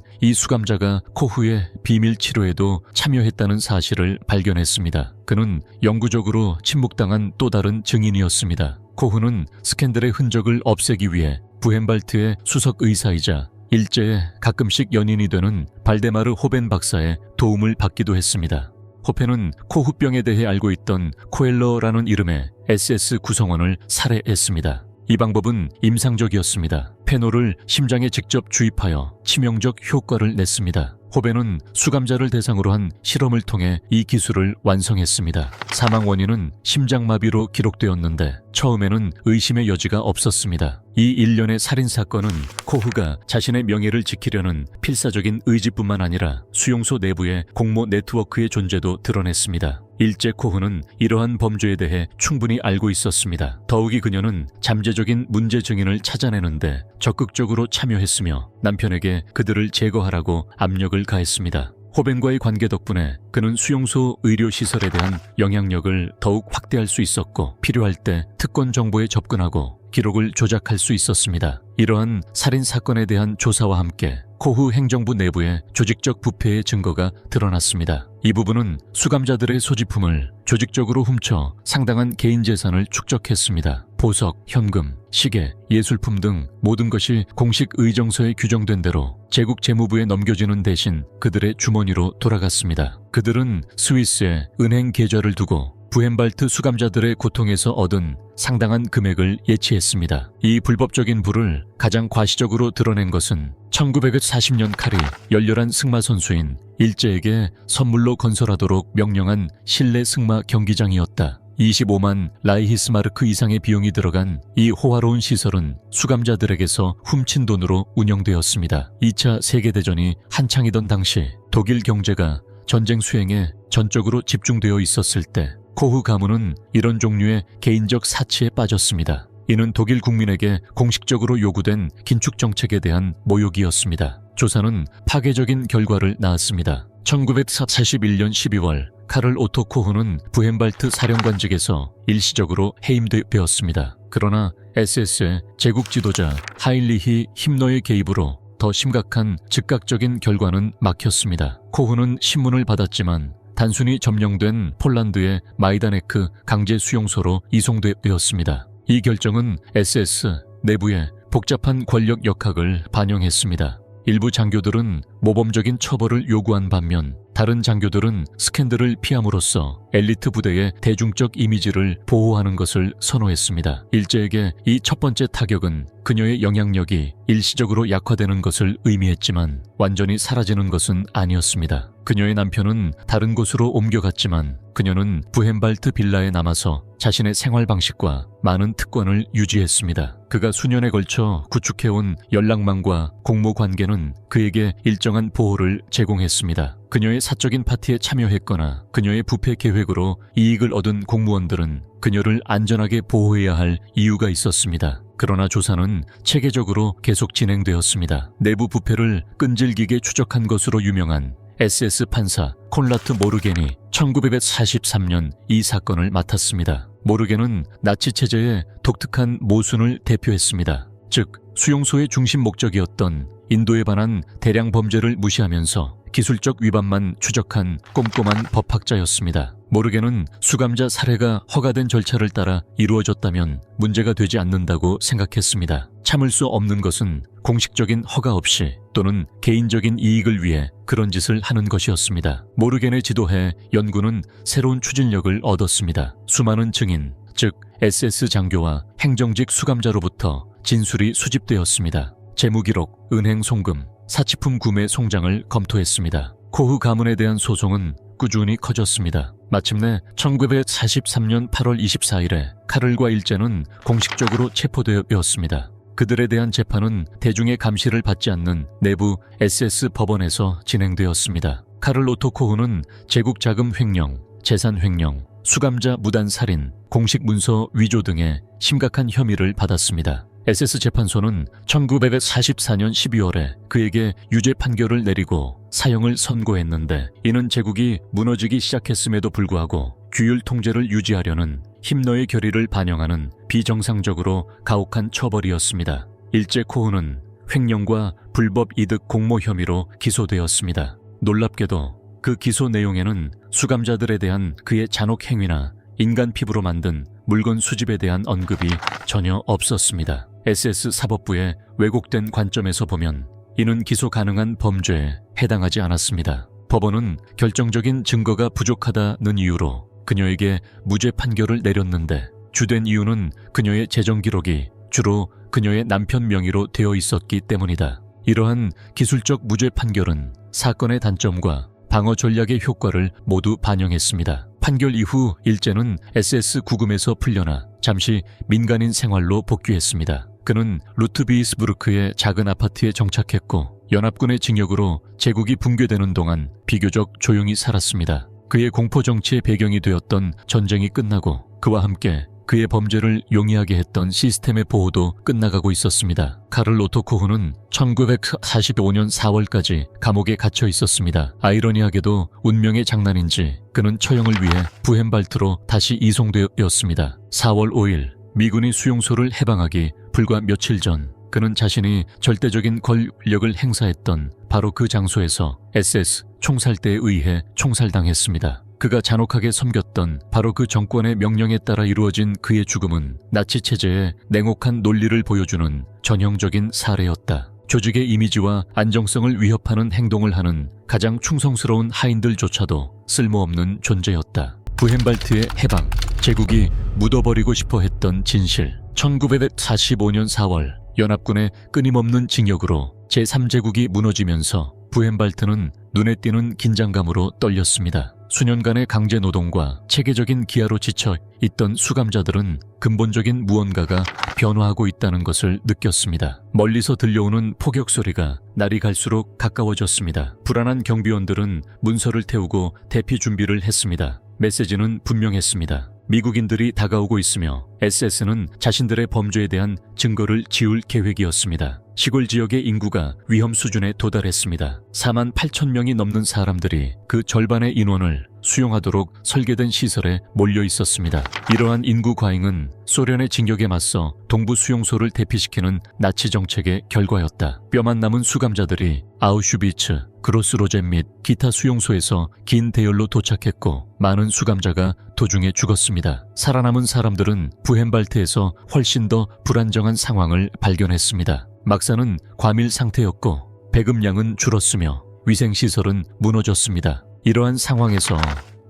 [SPEAKER 1] 이 수감자가 코후의 비밀 치료에도 참여했다는 사실을 발견했습니다. 그는 영구적으로 침묵당한 또 다른 증인이었습니다. 코후는 스캔들의 흔적을 없애기 위해 부헨발트의 수석 의사이자 일제에 가끔씩 연인이 되는 발데마르 호벤 박사의 도움을 받기도 했습니다. 호펜은 코후병에 대해 알고 있던 코엘러라는 이름의 SS 구성원을 살해했습니다. 이 방법은 임상적이었습니다. 페놀을 심장에 직접 주입하여 치명적 효과를 냈습니다. 호벤은 수감자를 대상으로 한 실험을 통해 이 기술을 완성했습니다. 사망 원인은 심장마비로 기록되었는데 처음에는 의심의 여지가 없었습니다. 이 일련의 살인사건은 코흐가 자신의 명예를 지키려는 필사적인 의지뿐만 아니라 수용소 내부의 공모 네트워크의 존재도 드러냈습니다. 일제 코흐는 이러한 범죄에 대해 충분히 알고 있었습니다. 더욱이 그녀는 잠재적인 문제 증인을 찾아내는데 적극적으로 참여했으며 남편에게 그들을 제거하라고 압력을 가했습니다. 호벤과의 관계 덕분에 그는 수용소 의료시설에 대한 영향력을 더욱 확대할 수 있었고 필요할 때 특권 정보에 접근하고 기록을 조작할 수 있었습니다. 이러한 살인사건에 대한 조사와 함께 코흐 행정부 내부의 조직적 부패의 증거가 드러났습니다. 이 부분은 수감자들의 소지품을 조직적으로 훔쳐 상당한 개인 재산을 축적했습니다. 보석, 현금, 시계, 예술품 등 모든 것이 공식 의정서에 규정된 대로 제국 재무부에 넘겨지는 대신 그들의 주머니로 돌아갔습니다. 그들은 스위스에 은행 계좌를 두고 부헨발트 수감자들의 고통에서 얻은 상당한 금액을 예치했습니다. 이 불법적인 부를 가장 과시적으로 드러낸 것은 1940년 칼이 열렬한 승마 선수인 일제에게 선물로 건설하도록 명령한 실내 승마 경기장이었다. 25만 라이히스마르크 이상의 비용이 들어간 이 호화로운 시설은 수감자들에게서 훔친 돈으로 운영되었습니다. 2차 세계대전이 한창이던 당시 독일 경제가 전쟁 수행에 전적으로 집중되어 있었을 때 코흐 가문은 이런 종류의 개인적 사치에 빠졌습니다. 이는 독일 국민에게 공식적으로 요구된 긴축 정책에 대한 모욕이었습니다. 조사는 파괴적인 결과를 낳았습니다. 1941년 12월 카를 오토 코흐는 부헨발트 사령관직에서 일시적으로 해임되었습니다. 그러나 SS의 제국 지도자 하인리히 힘너의 개입으로 더 심각한 즉각적인 결과는 막혔습니다. 코흐는 신문을 받았지만 단순히 점령된 폴란드의 마이다네크 강제 수용소로 이송되었습니다. 이 결정은 SS 내부의 복잡한 권력 역학을 반영했습니다. 일부 장교들은 모범적인 처벌을 요구한 반면 다른 장교들은 스캔들을 피함으로써 엘리트 부대의 대중적 이미지를 보호하는 것을 선호했습니다. 일제에게 이 첫 번째 타격은 그녀의 영향력이 일시적으로 약화되는 것을 의미했지만 완전히 사라지는 것은 아니었습니다. 그녀의 남편은 다른 곳으로 옮겨갔지만 그녀는 부헨발트 빌라에 남아서 자신의 생활 방식과 많은 특권을 유지했습니다. 그가 수년에 걸쳐 구축해온 연락망과 공모 관계는 그에게 일정한 보호를 제공했습니다. 그녀의 사적인 파티에 참여했거나 그녀의 부패 계획으로 이익을 얻은 공무원들은 그녀를 안전하게 보호해야 할 이유가 있었습니다. 그러나 조사는 체계적으로 계속 진행되었습니다. 내부 부패를 끈질기게 추적한 것으로 유명한 SS 판사 콘라트 모르겐이 1943년 이 사건을 맡았습니다. 모르겐은 나치 체제의 독특한 모순을 대표했습니다. 즉, 수용소의 중심 목적이었던 인도에 관한 대량 범죄를 무시하면서 기술적 위반만 추적한 꼼꼼한 법학자였습니다. 모르겐은 수감자 살해가 허가된 절차를 따라 이루어졌다면 문제가 되지 않는다고 생각했습니다. 참을 수 없는 것은 공식적인 허가 없이 또는 개인적인 이익을 위해 그런 짓을 하는 것이었습니다. 모르겐의 지도하에 연구는 새로운 추진력을 얻었습니다. 수많은 증인, 즉 SS 장교와 행정직 수감자로부터 진술이 수집되었습니다. 재무기록, 은행 송금, 사치품 구매 송장을 검토했습니다. 코흐 가문에 대한 소송은 꾸준히 커졌습니다. 마침내 1943년 8월 24일에 카를과 일제는 공식적으로 체포되었습니다. 그들에 대한 재판은 대중의 감시를 받지 않는 내부 SS 법원에서 진행되었습니다. 카를 오토 코흐는 제국 자금 횡령, 재산 횡령, 수감자 무단 살인, 공식 문서 위조 등의 심각한 혐의를 받았습니다. SS 재판소는 1944년 12월에 그에게 유죄 판결을 내리고 사형을 선고했는데 이는 제국이 무너지기 시작했음에도 불구하고 규율 통제를 유지하려는 힘너의 결의를 반영하는 비정상적으로 가혹한 처벌이었습니다. 일제 코흐는 횡령과 불법 이득 공모 혐의로 기소되었습니다. 놀랍게도 그 기소 내용에는 수감자들에 대한 그의 잔혹 행위나 인간 피부로 만든 물건 수집에 대한 언급이 전혀 없었습니다. SS 사법부의 왜곡된 관점에서 보면 이는 기소 가능한 범죄에 해당하지 않았습니다. 법원은 결정적인 증거가 부족하다는 이유로 그녀에게 무죄 판결을 내렸는데 주된 이유는 그녀의 재정 기록이 주로 그녀의 남편 명의로 되어 있었기 때문이다. 이러한 기술적 무죄 판결은 사건의 단점과 방어 전략의 효과를 모두 반영했습니다. 판결 이후 일제는 SS 구금에서 풀려나 잠시 민간인 생활로 복귀했습니다. 그는 루트비이스부르크의 작은 아파트에 정착했고 연합군의 징역으로 제국이 붕괴되는 동안 비교적 조용히 살았습니다. 그의 공포정치의 배경이 되었던 전쟁이 끝나고 그와 함께 그의 범죄를 용이하게 했던 시스템의 보호도 끝나가고 있었습니다. 카를 오토코흐는 1945년 4월까지 감옥에 갇혀 있었습니다. 아이러니하게도 운명의 장난인지 그는 처형을 위해 부헨발트로 다시 이송되었습니다. 4월 5일 미군이 수용소를 해방하기 불과 며칠 전 그는 자신이 절대적인 권력을 행사했던 바로 그 장소에서 SS 총살대에 의해 총살당했습니다. 그가 잔혹하게 섬겼던 바로 그 정권의 명령에 따라 이루어진 그의 죽음은 나치 체제의 냉혹한 논리를 보여주는 전형적인 사례였다. 조직의 이미지와 안정성을 위협하는 행동을 하는 가장 충성스러운 하인들조차도 쓸모없는 존재였다. 부헨발트의 해방, 제국이 묻어버리고 싶어 했던 진실. 1945년 4월 연합군의 끊임없는 징역으로 제3제국이 무너지면서 부헨발트는 눈에 띄는 긴장감으로 떨렸습니다. 수년간의 강제노동과 체계적인 기아로 지쳐 있던 수감자들은 근본적인 무언가가 변화하고 있다는 것을 느꼈습니다. 멀리서 들려오는 포격 소리가 날이 갈수록 가까워졌습니다. 불안한 경비원들은 문서를 태우고 대피 준비를 했습니다. 메시지는 분명했습니다. 미국인들이 다가오고 있으며 SS는 자신들의 범죄에 대한 증거를 지울 계획이었습니다. 시골 지역의 인구가 위험 수준에 도달했습니다. 4만 8천 명이 넘는 사람들이 그 절반의 인원을 수용하도록 설계된 시설에 몰려 있었습니다. 이러한 인구 과잉은 소련의 진격에 맞서 동부 수용소를 대피시키는 나치 정책의 결과였다. 뼈만 남은 수감자들이 아우슈비츠, 그로스로젠 및 기타 수용소에서 긴 대열로 도착했고 많은 수감자가 도중에 죽었습니다. 살아남은 사람들은 부헨발트에서 훨씬 더 불안정한 상황을 발견했습니다. 막사는 과밀 상태였고 배급량은 줄었으며 위생시설은 무너졌습니다. 이러한 상황에서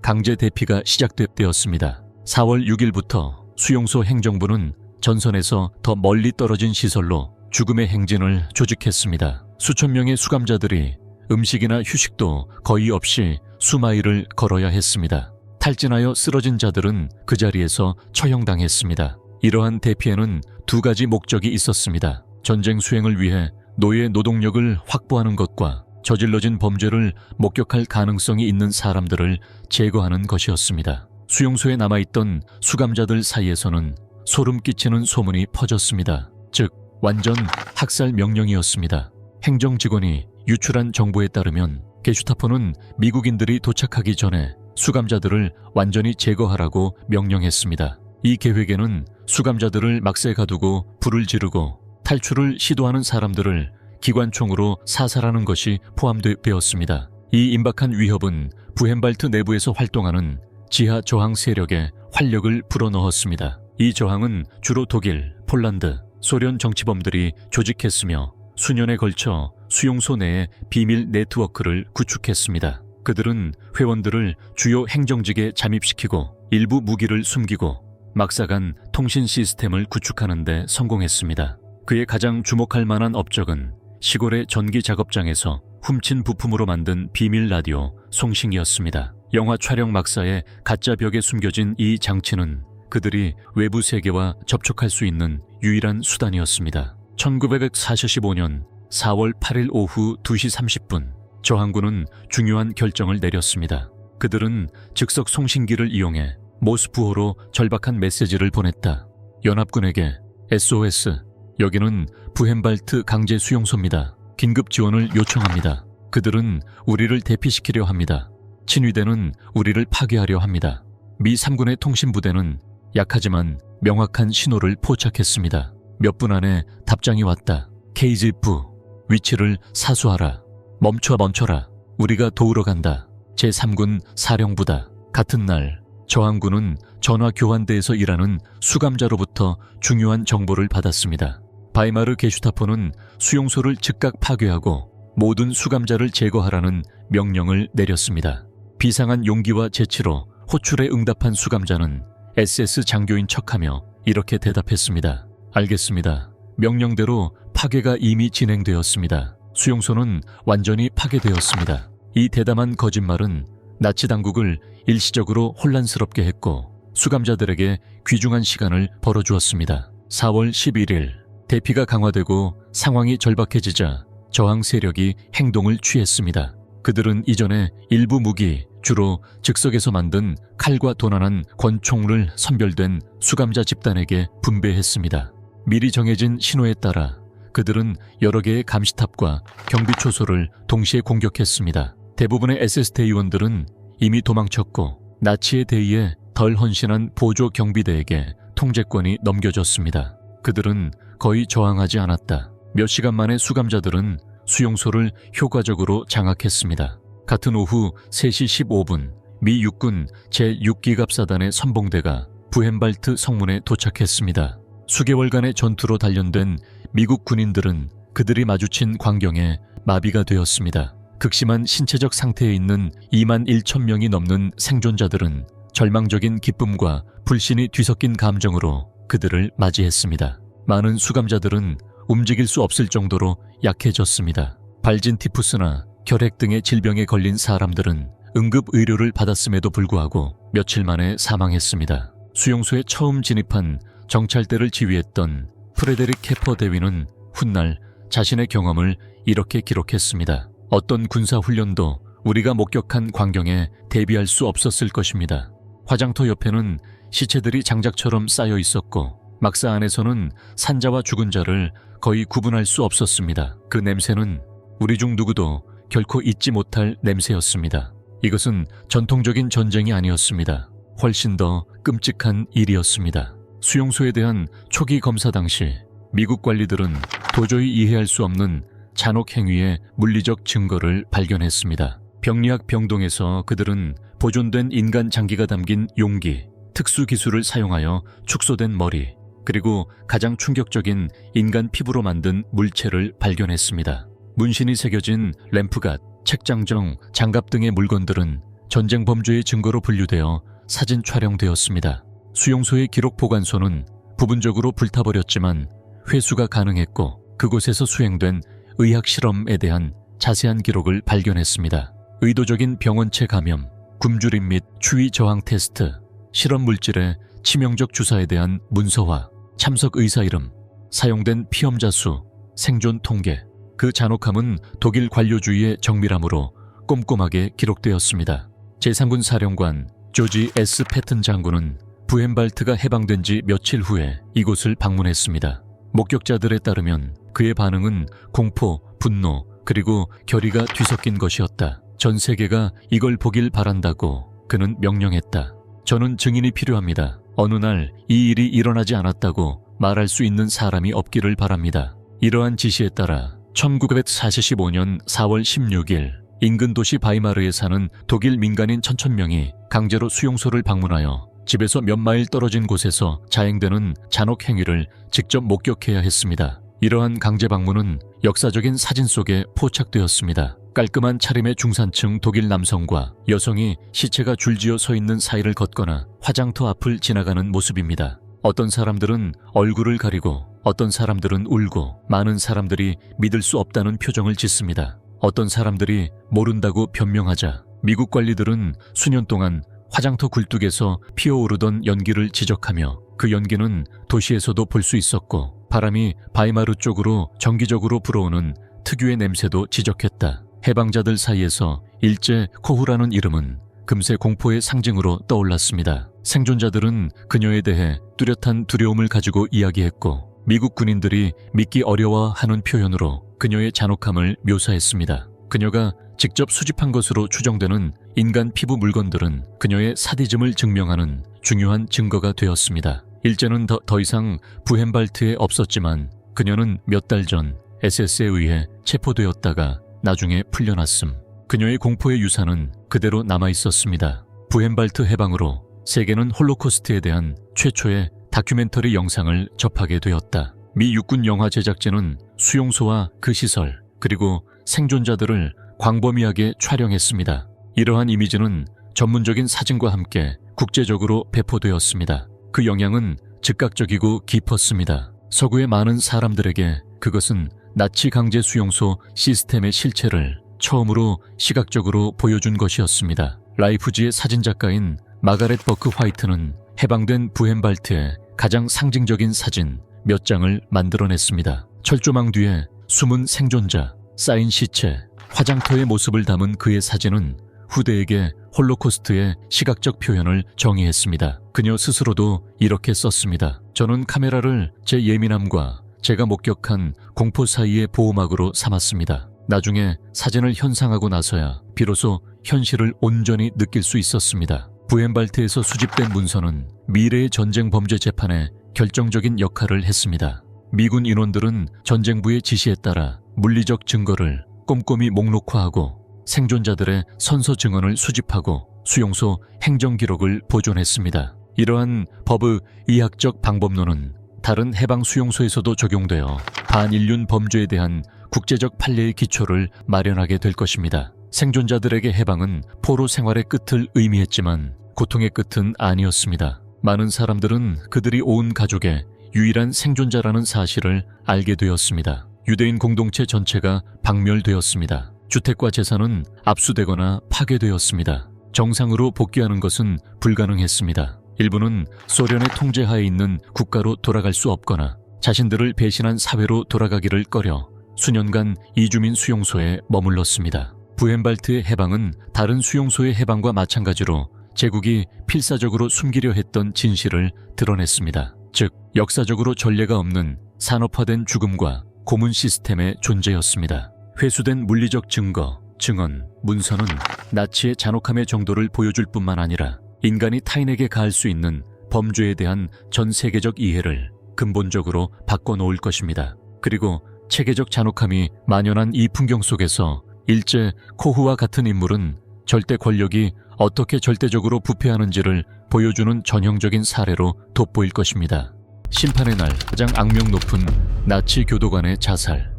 [SPEAKER 1] 강제 대피가 시작되었습니다. 4월 6일부터 수용소 행정부는 전선에서 더 멀리 떨어진 시설로 죽음의 행진을 조직했습니다. 수천 명의 수감자들이 음식이나 휴식도 거의 없이 수마일을 걸어야 했습니다. 탈진하여 쓰러진 자들은 그 자리에서 처형당했습니다. 이러한 대피에는 두 가지 목적이 있었습니다. 전쟁 수행을 위해 노예 노동력을 확보하는 것과 저질러진 범죄를 목격할 가능성이 있는 사람들을 제거하는 것이었습니다. 수용소에 남아있던 수감자들 사이에서는 소름 끼치는 소문이 퍼졌습니다. 즉, 완전 학살 명령이었습니다. 행정직원이 유출한 정보에 따르면 게슈타포는 미국인들이 도착하기 전에 수감자들을 완전히 제거하라고 명령했습니다. 이 계획에는 수감자들을 막새에 가두고 불을 지르고 탈출을 시도하는 사람들을 기관총으로 사살하는 것이 포함되었습니다. 이 임박한 위협은 부헨발트 내부에서 활동하는 지하 저항 세력에 활력을 불어넣었습니다. 이 저항은 주로 독일, 폴란드, 소련 정치범들이 조직했으며 수년에 걸쳐 수용소 내에 비밀 네트워크를 구축했습니다. 그들은 회원들을 주요 행정직에 잠입시키고 일부 무기를 숨기고 막사간 통신 시스템을 구축하는 데 성공했습니다. 그의 가장 주목할 만한 업적은 시골의 전기 작업장에서 훔친 부품으로 만든 비밀 라디오 송싱이었습니다. 영화 촬영 막사의 가짜 벽에 숨겨진 이 장치는 그들이 외부 세계와 접촉할 수 있는 유일한 수단이었습니다. 1945년 4월 8일 오후 2시 30분 저항군은 중요한 결정을 내렸습니다. 그들은 즉석 송신기를 이용해 모스크바로 절박한 메시지를 보냈다. 연합군에게 SOS, 여기는 부헨발트 강제 수용소입니다. 긴급 지원을 요청합니다. 그들은 우리를 대피시키려 합니다. 친위대는 우리를 파괴하려 합니다. 미 3군의 통신부대는 약하지만 명확한 신호를 포착했습니다. 몇 분 안에 답장이 왔다. KG부, 위치를 사수하라. 멈춰라. 우리가 도우러 간다. 제3군 사령부다. 같은 날 저항군은 전화 교환대에서 일하는 수감자로부터 중요한 정보를 받았습니다. 바이마르 게슈타포는 수용소를 즉각 파괴하고 모든 수감자를 제거하라는 명령을 내렸습니다. 비상한 용기와 재치로 호출에 응답한 수감자는 SS 장교인 척하며 이렇게 대답했습니다. 알겠습니다. 명령대로 파괴가 이미 진행되었습니다. 수용소는 완전히 파괴되었습니다. 이 대담한 거짓말은 나치 당국을 일시적으로 혼란스럽게 했고 수감자들에게 귀중한 시간을 벌어주었습니다. 4월 11일 대피가 강화되고 상황이 절박해지자 저항 세력이 행동을 취했습니다. 그들은 이전에 일부 무기, 주로 즉석에서 만든 칼과 도난한 권총을 선별된 수감자 집단에게 분배했습니다. 미리 정해진 신호에 따라 그들은 여러 개의 감시탑과 경비초소를 동시에 공격했습니다. 대부분의 SS 대의원들은 이미 도망쳤고 나치의 대의에 덜 헌신한 보조 경비대에게 통제권이 넘겨졌습니다. 그들은 거의 저항하지 않았다. 몇 시간 만에 수감자들은 수용소를 효과적으로 장악했습니다. 같은 오후 3시 15분 미 육군 제6기갑사단의 선봉대가 부헨발트 성문에 도착했습니다. 수개월간의 전투로 단련된 미국 군인들은 그들이 마주친 광경에 마비가 되었습니다. 극심한 신체적 상태에 있는 2만 1천 명이 넘는 생존자들은 절망적인 기쁨과 불신이 뒤섞인 감정으로 그들을 맞이했습니다. 많은 수감자들은 움직일 수 없을 정도로 약해졌습니다. 발진 티푸스나 결핵 등의 질병에 걸린 사람들은 응급 의료를 받았음에도 불구하고 며칠 만에 사망했습니다. 수용소에 처음 진입한 정찰대를 지휘했던 프레데릭 캐퍼 대위는 훗날 자신의 경험을 이렇게 기록했습니다. 어떤 군사훈련도 우리가 목격한 광경에 대비할 수 없었을 것입니다. 화장터 옆에는 시체들이 장작처럼 쌓여 있었고 막사 안에서는 산자와 죽은 자를 거의 구분할 수 없었습니다. 그 냄새는 우리 중 누구도 결코 잊지 못할 냄새였습니다. 이것은 전통적인 전쟁이 아니었습니다. 훨씬 더 끔찍한 일이었습니다. 수용소에 대한 초기 검사 당시 미국 관리들은 도저히 이해할 수 없는 잔혹 행위의 물리적 증거를 발견했습니다. 병리학 병동에서 그들은 보존된 인간 장기가 담긴 용기, 특수 기술을 사용하여 축소된 머리, 그리고 가장 충격적인 인간 피부로 만든 물체를 발견했습니다. 문신이 새겨진 램프갓, 책장정, 장갑 등의 물건들은 전쟁 범죄의 증거로 분류되어 사진 촬영되었습니다. 수용소의 기록 보관소는 부분적으로 불타버렸지만 회수가 가능했고 그곳에서 수행된 의학 실험에 대한 자세한 기록을 발견했습니다. 의도적인 병원체 감염, 굶주림 및 추위 저항 테스트, 실험 물질의 치명적 주사에 대한 문서화, 참석 의사 이름, 사용된 피험자 수, 생존 통계. 그 잔혹함은 독일 관료주의의 정밀함으로 꼼꼼하게 기록되었습니다. 제3군 사령관 조지 S. 패튼 장군은 부헨발트가 해방된 지 며칠 후에 이곳을 방문했습니다. 목격자들에 따르면 그의 반응은 공포, 분노, 그리고 결의가 뒤섞인 것이었다. 전 세계가 이걸 보길 바란다고 그는 명령했다. 저는 증인이 필요합니다. 어느 날 이 일이 일어나지 않았다고 말할 수 있는 사람이 없기를 바랍니다. 이러한 지시에 따라 1945년 4월 16일 인근 도시 바이마르에 사는 독일 민간인 1,000명이 강제로 수용소를 방문하여 집에서 몇 마일 떨어진 곳에서 자행되는 잔혹 행위를 직접 목격해야 했습니다. 이러한 강제 방문은 역사적인 사진 속에 포착되었습니다. 깔끔한 차림의 중산층 독일 남성과 여성이 시체가 줄지어 서 있는 사이를 걷거나 화장터 앞을 지나가는 모습입니다. 어떤 사람들은 얼굴을 가리고 어떤 사람들은 울고 많은 사람들이 믿을 수 없다는 표정을 짓습니다. 어떤 사람들이 모른다고 변명하자 미국 관리들은 수년 동안 화장터 굴뚝에서 피어오르던 연기를 지적하며 그 연기는 도시에서도 볼 수 있었고 바람이 바이마르 쪽으로 정기적으로 불어오는 특유의 냄새도 지적했다. 해방자들 사이에서 일제 코후라는 이름은 금세 공포의 상징으로 떠올랐습니다. 생존자들은 그녀에 대해 뚜렷한 두려움을 가지고 이야기했고 미국 군인들이 믿기 어려워하는 표현으로 그녀의 잔혹함을 묘사했습니다. 그녀가 직접 수집한 것으로 추정되는 인간 피부 물건들은 그녀의 사디즘을 증명하는 중요한 증거가 되었습니다. 일제는 더 이상 부헨발트에 없었지만 그녀는 몇 달 전 SS에 의해 체포되었다가 나중에 풀려났음. 그녀의 공포의 유산은 그대로 남아있었습니다. 부헨발트 해방으로 세계는 홀로코스트에 대한 최초의 다큐멘터리 영상을 접하게 되었다. 미 육군 영화 제작진은 수용소와 그 시설, 그리고 생존자들을 광범위하게 촬영했습니다. 이러한 이미지는 전문적인 사진과 함께 국제적으로 배포되었습니다. 그 영향은 즉각적이고 깊었습니다. 서구의 많은 사람들에게 그것은 나치 강제 수용소 시스템의 실체를 처음으로 시각적으로 보여준 것이었습니다. 라이프지의 사진작가인 마가렛 버크 화이트는 해방된 부헨발트의 가장 상징적인 사진 몇 장을 만들어냈습니다. 철조망 뒤에 숨은 생존자, 쌓인 시체, 화장터의 모습을 담은 그의 사진은 후대에게 홀로코스트의 시각적 표현을 정의했습니다. 그녀 스스로도 이렇게 썼습니다. 저는 카메라를 제 예민함과 제가 목격한 공포 사이의 보호막으로 삼았습니다. 나중에 사진을 현상하고 나서야 비로소 현실을 온전히 느낄 수 있었습니다. 부헨발트에서 수집된 문서는 미래의 전쟁 범죄 재판에 결정적인 역할을 했습니다. 미군 인원들은 전쟁부의 지시에 따라 물리적 증거를 꼼꼼히 목록화하고 생존자들의 선서 증언을 수집하고 수용소 행정 기록을 보존했습니다. 이러한 법의학적 방법론은 다른 해방 수용소에서도 적용되어 반인륜 범죄에 대한 국제적 판례의 기초를 마련하게 될 것입니다. 생존자들에게 해방은 포로 생활의 끝을 의미했지만 고통의 끝은 아니었습니다. 많은 사람들은 그들이 온 가족의 유일한 생존자라는 사실을 알게 되었습니다. 유대인 공동체 전체가 박멸되었습니다. 주택과 재산은 압수되거나 파괴되었습니다. 정상으로 복귀하는 것은 불가능했습니다. 일부는 소련의 통제하에 있는 국가로 돌아갈 수 없거나 자신들을 배신한 사회로 돌아가기를 꺼려 수년간 이주민 수용소에 머물렀습니다. 부헨발트의 해방은 다른 수용소의 해방과 마찬가지로 제국이 필사적으로 숨기려 했던 진실을 드러냈습니다. 즉, 역사적으로 전례가 없는 산업화된 죽음과 고문 시스템의 존재였습니다. 회수된 물리적 증거, 증언, 문서는 나치의 잔혹함의 정도를 보여줄 뿐만 아니라 인간이 타인에게 가할 수 있는 범죄에 대한 전 세계적 이해를 근본적으로 바꿔놓을 것입니다. 그리고 체계적 잔혹함이 만연한 이 풍경 속에서 일제 코후와 같은 인물은 절대 권력이 어떻게 절대적으로 부패하는지를 보여주는 전형적인 사례로 돋보일 것입니다. 심판의 날, 가장 악명 높은 나치 교도관의 자살.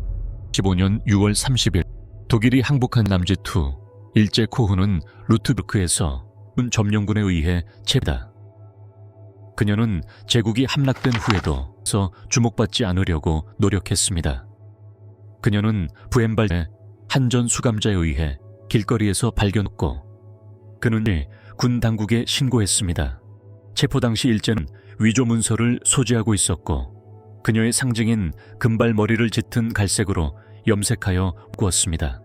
[SPEAKER 1] 15년 6월 30일 독일이 항복한 남짓후 일제 코후는 루트브르크에서 점령군에 의해 체포다. 그녀는 제국이 함락된 후에도 주목받지 않으려고 노력했습니다. 그녀는 부헨발트의 한전 수감자에 의해 길거리에서 발견했고 그는 군 당국에 신고했습니다. 체포 당시 일제는 위조 문서를 소지하고 있었고 그녀의 상징인 금발 머리를 짙은 갈색으로 염색하여 구웠습니다.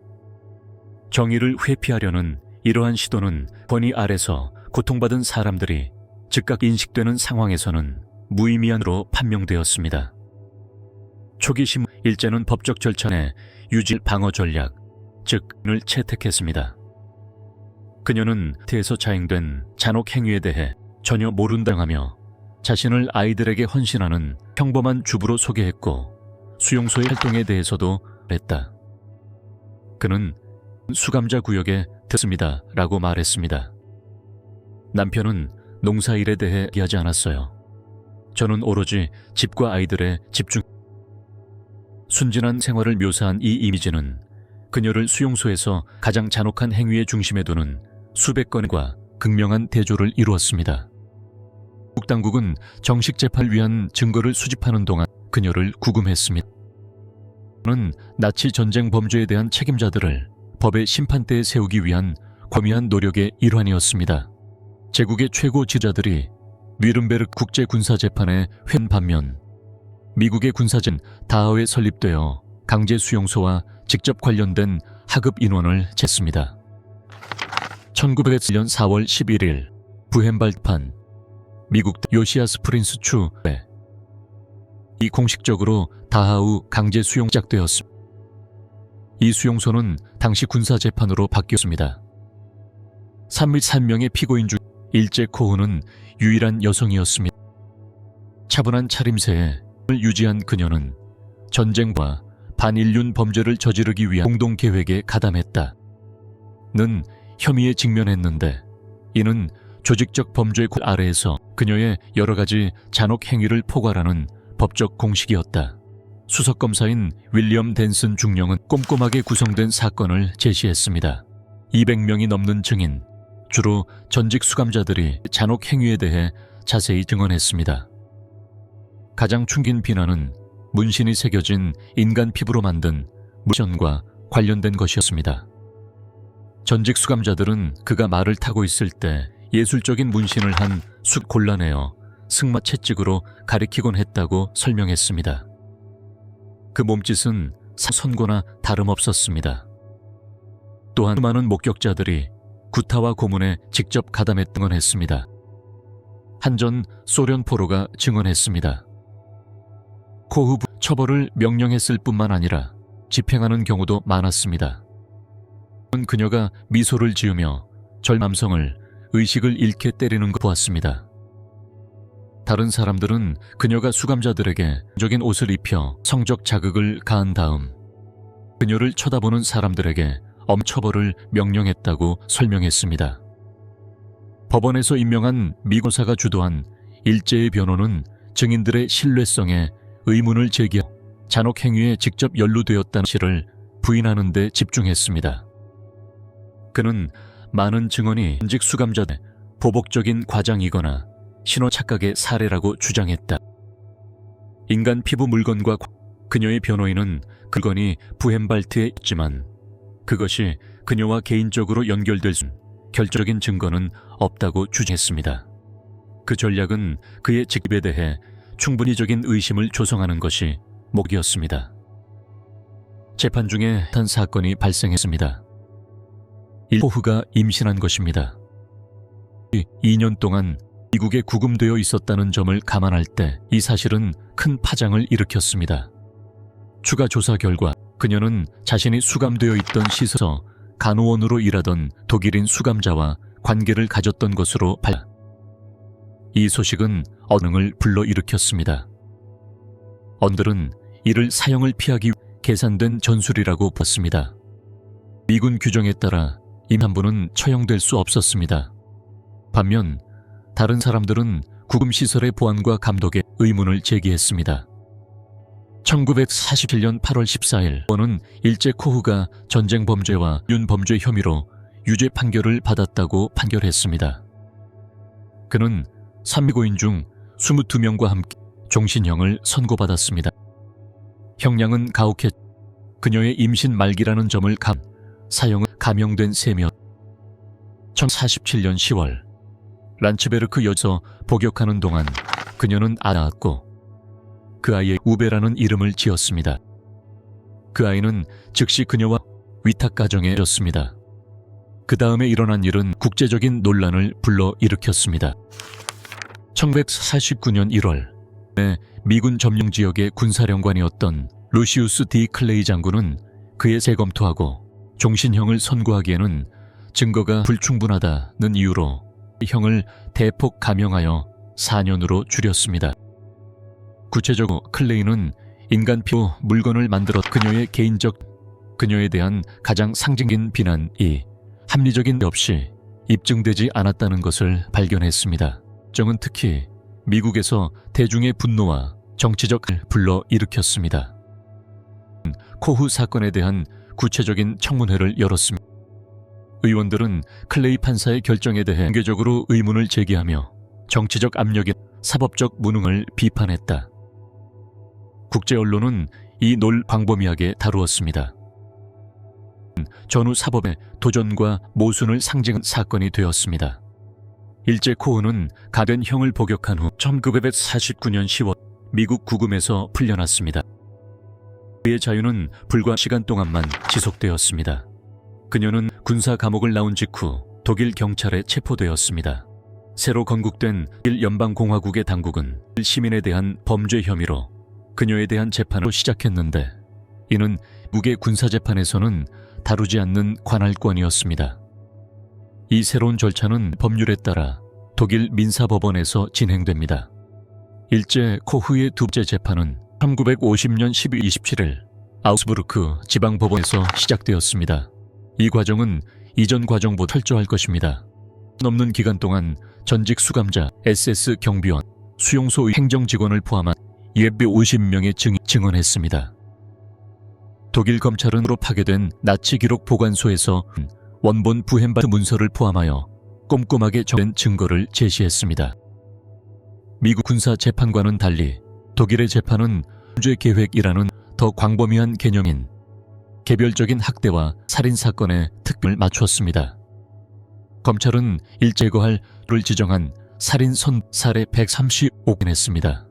[SPEAKER 1] 정의를 회피하려는 이러한 시도는 권위 아래서 고통받은 사람들이 즉각 인식되는 상황에서는 무의미한으로 판명되었습니다. 초기 일제는 법적 절차의 유질 방어 전략, 즉을 채택했습니다. 그녀는 태에서 자행된 잔혹 행위에 대해 전혀 모른다하며 자신을 아이들에게 헌신하는 평범한 주부로 소개했고 수용소의 활동에 대해서도 말했다. 그는 수감자 구역에 듣습니다 라고 말했습니다. 남편은 농사일에 대해 얘기하지 않았어요. 저는 오로지 집과 아이들에 집중. 순진한 생활을 묘사한 이 이미지는 그녀를 수용소에서 가장 잔혹한 행위의 중심에 두는 수백 건과 극명한 대조를 이루었습니다. 북당국은 정식 재판을 위한 증거를 수집하는 동안 그녀를 구금했습니다. 그는 나치 전쟁 범죄에 대한 책임자들을 법의 심판대에 세우기 위한 과미한 노력의 일환이었습니다. 제국의 최고 지도자들이 뉘른베르크 국제군사재판에 회한 반면 미국의 군사진 다하우에 설립되어 강제 수용소와 직접 관련된 하급 인원을 쟀습니다. 1901년 4월 11일 부헨발트판 미국 요시아스 프린스 추에 이 공식적으로 다하우 강제 수용 시작되었습니다. 이 수용소는 당시 군사재판으로 바뀌었습니다. 301명의 피고인 중 일제 코후는 유일한 여성이었습니다. 차분한 차림새에 유지한 그녀는 전쟁과 반인륜 범죄를 저지르기 위한 공동계획에 가담했다. 는 혐의에 직면했는데 이는 조직적 범죄 아래에서 그녀의 여러 가지 잔혹 행위를 포괄하는 법적 공식이었다. 수석검사인 윌리엄 댄슨 중령은 꼼꼼하게 구성된 사건을 제시했습니다. 200명이 넘는 증인, 주로 전직 수감자들이 잔혹 행위에 대해 자세히 증언했습니다. 가장 충긴 비난은 문신이 새겨진 인간 피부로 만든 미션과 관련된 것이었습니다. 전직 수감자들은 그가 말을 타고 있을 때 예술적인 문신을 한 숲 골라내어 승마 채찍으로 가리키곤 했다고 설명했습니다. 그 몸짓은 선고나 다름없었습니다. 또한 많은 목격자들이 구타와 고문에 직접 가담했던 했습니다. 한전 소련 포로가 증언했습니다. 코후 처벌을 명령했을 뿐만 아니라 집행하는 경우도 많았습니다. 그녀가 미소를 지으며 젊남성을 의식을 잃게 때리는 것 보았습니다. 다른 사람들은 그녀가 수감자들에게 적인 옷을 입혀 성적 자극을 가한 다음 그녀를 쳐다보는 사람들에게 엄처벌을 명령했다고 설명했습니다. 법원에서 임명한 미고사가 주도한 일제의 변호는 증인들의 신뢰성에 의문을 제기하고 잔혹 행위에 직접 연루되었다는 사실을 부인하는 데 집중했습니다. 그는 많은 증언이 전직 수감자들의 보복적인 과장이거나 신호 착각의 사례라고 주장했다. 인간 피부 물건과 그녀의 변호인은 그 물건이 부헨발트에 있지만 그것이 그녀와 개인적으로 연결될 수 있는 결정적인 증거는 없다고 주장했습니다. 그 전략은 그의 직업에 대해 충분히적인 의심을 조성하는 것이 목이었습니다. 재판 중에 한 사건이 발생했습니다. 코후가 임신한 것입니다. 2년 동안 미국에 구금되어 있었다는 점을 감안할 때 이 사실은 큰 파장을 일으켰습니다. 추가 조사 결과 그녀는 자신이 수감되어 있던 시설에서 간호원으로 일하던 독일인 수감자와 관계를 가졌던 것으로 밝혀 이 소식은 언행을 불러일으켰습니다. 언들은 이를 사형을 피하기 위해 계산된 전술이라고 봤습니다. 미군 규정에 따라 임산부는 처형될 수 없었습니다. 반면 다른 사람들은 구금시설의 보안과 감독에 의문을 제기했습니다. 1947년 8월 14일 법원은 일제 코후가 전쟁 범죄와 윤범죄 혐의로 유죄 판결을 받았다고 판결했습니다. 그는 산미고인 중 22명과 함께 종신형을 선고받았습니다. 형량은 가혹했 그녀의 임신 말기라는 점을 사형은 감형된 셈이었. 1947년 10월 란츠베르크 여서 복역하는 동안 그녀는 낳았고 그 아이의 우베라는 이름을 지었습니다. 그 아이는 즉시 그녀와 위탁 가정에 졌습니다. 그 다음에 일어난 일은 국제적인 논란을 불러일으켰습니다. 1949년 1월 미군 점령 지역의 군사령관이었던 루시우스 디 클레이 장군은 그의 재검토하고 종신형을 선고하기에는 증거가 불충분하다는 이유로 형을 대폭 감형하여 4년으로 줄였습니다. 구체적으로 클레이는 인간 피부 물건을 만들어 그녀에 대한 가장 상징적인 비난이 합리적인 없이 입증되지 않았다는 것을 발견했습니다. 정은 특히 미국에서 대중의 분노와 정치적을 불러일으켰습니다. 코후 사건에 대한 구체적인 청문회를 열었습니다. 의원들은 클레이 판사의 결정에 대해 공개적으로 의문을 제기하며 정치적 압력의 사법적 무능을 비판했다. 국제 언론은 이 논 광범위하게 다루었습니다. 전후 사법의 도전과 모순을 상징한 사건이 되었습니다. 일제 코후는 가된 형을 복역한 후 1949년 10월 미국 구금에서 풀려났습니다. 그의 자유는 불과 시간 동안만 지속되었습니다. 그녀는 군사 감옥을 나온 직후 독일 경찰에 체포되었습니다. 새로 건국된 독일 연방공화국의 당국은 시민에 대한 범죄 혐의로 그녀에 대한 재판을 시작했는데 이는 미국의 군사재판에서는 다루지 않는 관할권이었습니다. 이 새로운 절차는 법률에 따라 독일 민사법원에서 진행됩니다. 일제 코후의 두 번째 재판은 1950년 12월 27일 아우스부르크 지방법원에서 시작되었습니다. 이 과정은 이전 과정보다 철저할 것입니다. 넘는 기간 동안 전직 수감자, SS 경비원, 수용소 행정직원을 포함한 250명의 증인이 증언했습니다. 독일 검찰은 파괴된 나치 기록 보관소에서 원본 부헨발트 문서를 포함하여 꼼꼼하게 정된 증거를 제시했습니다. 미국 군사 재판과는 달리 독일의 재판은 범죄 계획이라는 더 광범위한 개념인 개별적인 학대와 살인사건에 특별을 맞추었습니다. 검찰은 일제거할을 지정한 살인 사례 135건 했습니다.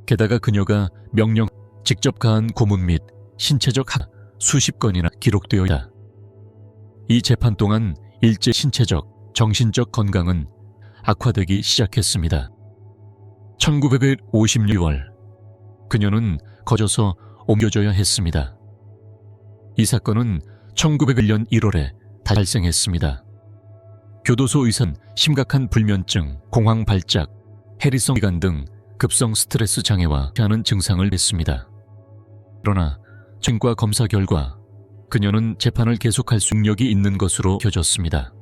[SPEAKER 1] 게다가 그녀가 명령 직접 가한 고문 및 신체적 학대 수십 건이나 기록되어 있다. 이 재판 동안 일제 신체적, 정신적 건강은 악화되기 시작했습니다. 1956월 그녀는 거져서 옮겨져야 했습니다. 이 사건은 1901년 1월에 다시 발생했습니다. 교도소 의사는 심각한 불면증, 공황 발작, 해리성 기관 등 급성 스트레스 장애와 하는 증상을 냈습니다. 그러나 정과 검사 결과 그녀는 재판을 계속할 수 능력이 있는 것으로 겨졌습니다.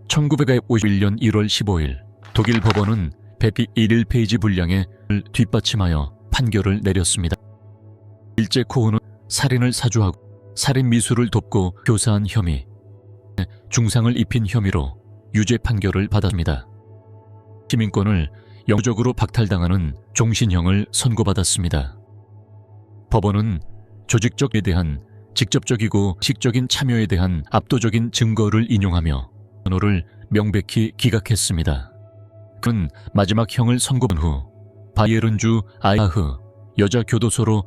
[SPEAKER 1] 1951년 1월 15일 독일 법원은 101페이지 분량의 뒷받침하여 판결을 내렸습니다. 일제 코우는 살인을 사주하고 살인 미수를 돕고 교사한 혐의, 중상을 입힌 혐의로 유죄 판결을 받았습니다. 시민권을 영구적으로 박탈당하는 종신형을 선고받았습니다. 법원은 조직적에 대한 직접적이고 식적인 참여에 대한 압도적인 증거를 인용하며 변호를 명백히 기각했습니다. 그는 마지막 형을 선고한 후 바이에른주 아이하흐 여자 교도소로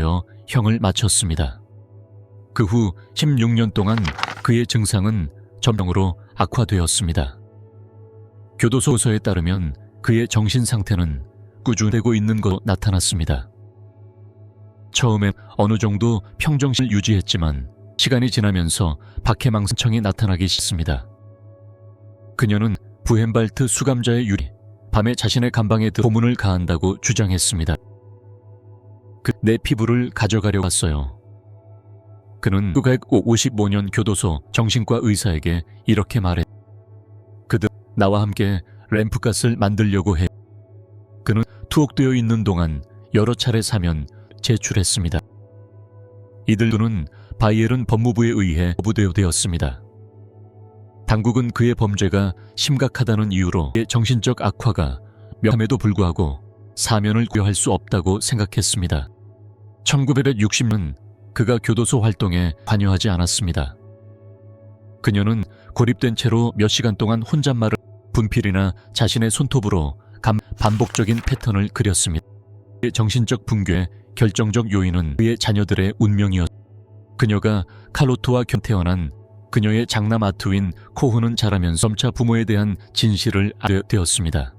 [SPEAKER 1] 형을 마쳤습니다. 그 후 16년 동안 그의 증상은 점령으로 악화되었습니다. 교도소에 따르면 그의 정신 상태는 꾸준되고 있는 것으로 나타났습니다. 처음엔 어느 정도 평정심을 유지했지만 시간이 지나면서 박해망상청이 나타나기 시작했습니다. 그녀는 부헨발트 수감자의 유리, 밤에 자신의 감방에 고문을 가한다고 주장했습니다. 내 피부를 가져가려고 왔어요. 그는 1955년 교도소 정신과 의사에게 이렇게 말해 그들 나와 함께 램프가스를 만들려고 해. 그는 투옥되어 있는 동안 여러 차례 사면 제출했습니다. 이들은 바이에른 법무부에 의해 거부되었습니다. 당국은 그의 범죄가 심각하다는 이유로 그의 정신적 악화가 명함에도 불구하고 사면을 구여할 수 없다고 생각했습니다. 1960년 그가 교도소 활동에 관여하지 않았습니다. 그녀는 고립된 채로 몇 시간 동안 혼잣말을 분필이나 자신의 손톱으로 반복적인 패턴을 그렸습니다. 그의 정신적 붕괴의 결정적 요인은 그의 자녀들의 운명이었습니다. 그녀가 칼로트와 태어난 그녀의 장남 아투인 코흐는 자라면서 점차 부모에 대한 진실을 알게 되었습니다.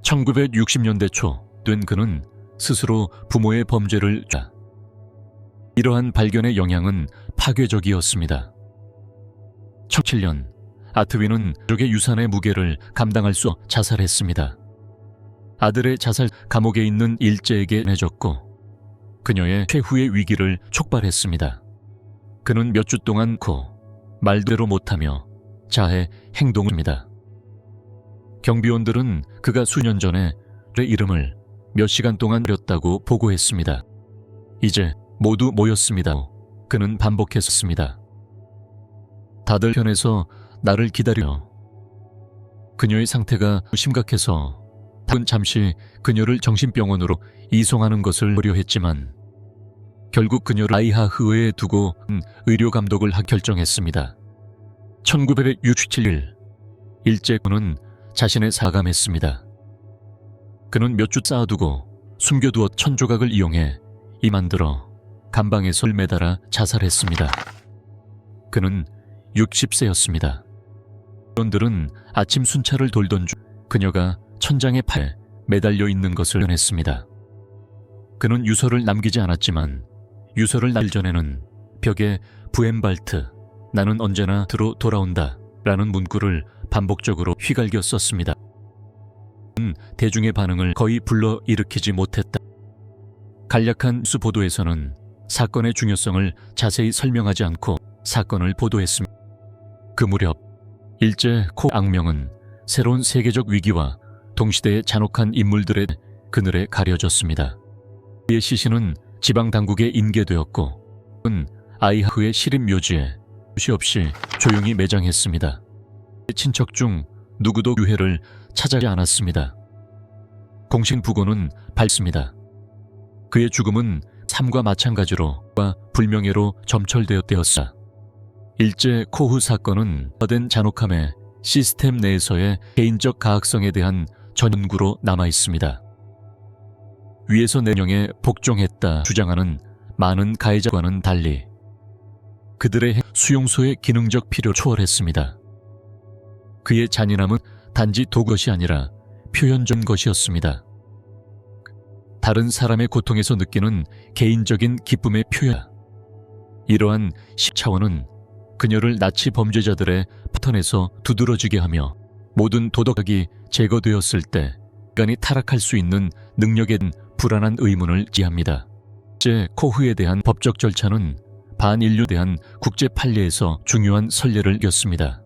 [SPEAKER 1] 1960년대 초 된 그는 스스로 부모의 범죄를 이러한 발견의 영향은 파괴적이었습니다. 2007년 아트윈은 가족의 유산의 무게를 감당할 수 없어 자살했습니다. 아들의 자살 감옥에 있는 일제에게 내줬고 그녀의 최후의 위기를 촉발했습니다. 그는 몇 주 동안 말대로 못하며 자해 행동을 합니다. 경비원들은 그가 수년 전에 그의 이름을 몇 시간 동안 버렸다고 보고했습니다. 이제 모두 모였습니다. 그는 반복했습니다. 다들 편에서 나를 기다려. 그녀의 상태가 심각해서 당은 잠시 그녀를 정신병원으로 이송하는 것을 고려했지만 결국 그녀를 아이하흐에 두고 의료 감독을 결정했습니다. 1967일 일제군은 자신의 사감했습니다. 그는 몇 주 쌓아두고 숨겨두었 천조각을 이용해 이 만들어 감방에서 매달아 자살했습니다. 그는 60세였습니다. 의원들은 아침 순찰을 돌던 중 그녀가 천장의 팔에 매달려 있는 것을 발견했습니다. 그는 유서를 남기지 않았지만 유서를 날 전에는 벽에 부헨발트, 나는 언제나 들어 돌아온다 라는 문구를 반복적으로 휘갈겨 썼습니다. 그는 대중의 반응을 거의 불러일으키지 못했다. 간략한 뉴스 보도에서는 사건의 중요성을 자세히 설명하지 않고 사건을 보도했습니다. 그 무렵 일제 악명은 새로운 세계적 위기와 동시대의 잔혹한 인물들의 그늘에 가려졌습니다. 그의 시신은 지방당국에 인계되었고 그는 아이하흐의 시립묘지에 수시 없이 조용히 매장했습니다. 그의 친척 중 누구도 유해를 찾아가지 않았습니다. 공식 부고는 밝습니다. 그의 죽음은 삶과 마찬가지로 불명예로 점철되었다. 일제 코후 사건은 거된 잔혹함의 시스템 내에서의 개인적 가학성에 대한 전연구로 남아 있습니다. 위에서 내용에 복종했다 주장하는 많은 가해자와는 달리 그들의 수용소의 기능적 필요를 초월했습니다. 그의 잔인함은 단지 도구것이 아니라 표현적인 것이었습니다. 다른 사람의 고통에서 느끼는 개인적인 기쁨의 표현. 이러한 차원은 그녀를 나치 범죄자들의 패턴에서 두드러지게 하며 모든 도덕학이 제거되었을 때 인간이 타락할 수 있는 능력에 대한 불안한 의문을 지합니다. 일제 코후에 대한 법적 절차는 반인류에 대한 국제 판례에서 중요한 선례를 이겼습니다.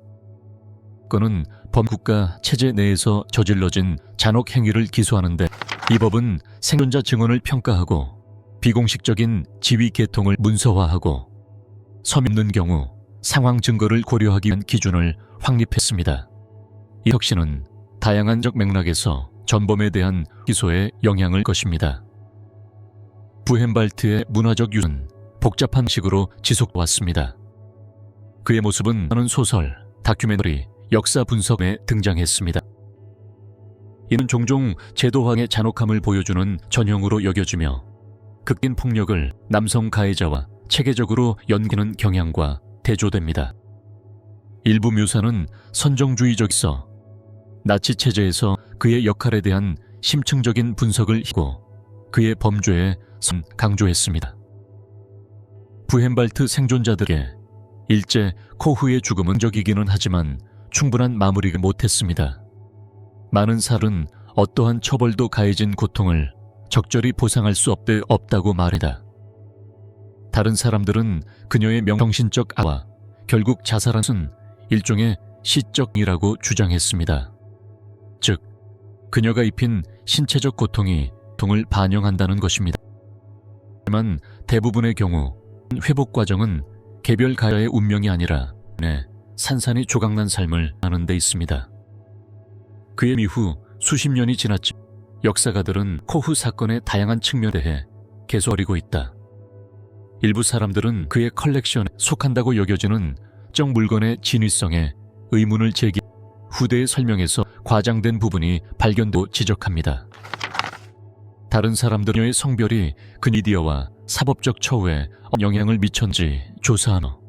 [SPEAKER 1] 그는 범국가 체제 내에서 저질러진 잔혹 행위를 기소하는데 이 법은 생존자 증언을 평가하고 비공식적인 지위 계통을 문서화하고 서면 없는 경우 상황 증거를 고려하기 위한 기준을 확립했습니다. 이 혁신은 다양한적 맥락에서 전범에 대한 기소에 영향을 것입니다. 부헨발트의 문화적 유는 복잡한 식으로 지속왔습니다. 그의 모습은 많은 소설, 다큐멘터리, 역사 분석에 등장했습니다. 이는 종종 제도화의 잔혹함을 보여주는 전형으로 여겨지며 극인 폭력을 남성 가해자와 체계적으로 연기하는 경향과 대조됩니다. 일부 묘사는 선정주의적이서 나치 체제에서 그의 역할에 대한 심층적인 분석을 하고 그의 범죄에 강조했습니다. 부헨발트 생존자들에게 일제 코후의 죽음은 적이기는 하지만 충분한 마무리가 못했습니다. 많은 사람은 어떠한 처벌도 가해진 고통을 적절히 보상할 수 없다고 말했다. 다른 사람들은 그녀의 정신적 악화, 결국 자살한 것은 일종의 시적이라고 주장했습니다. 즉, 그녀가 입힌 신체적 고통이 고통을 반영한다는 것입니다. 하지만 대부분의 경우 회복 과정은 개별 가해자의 운명이 아니라 산산이 조각난 삶을 하는 데 있습니다. 그의 이후 수십 년이 지났지 역사가들은 코후 사건의 다양한 측면에 대해 계속 어리고 있다. 일부 사람들은 그의 컬렉션에 속한다고 여겨지는 특정 물건의 진위성에 의문을 제기, 후대의 설명에서 과장된 부분이 발견되고 지적합니다. 다른 사람들은 그녀의 성별이 그 미디어와 사법적 처우에 영향을 미쳤는지 조사하며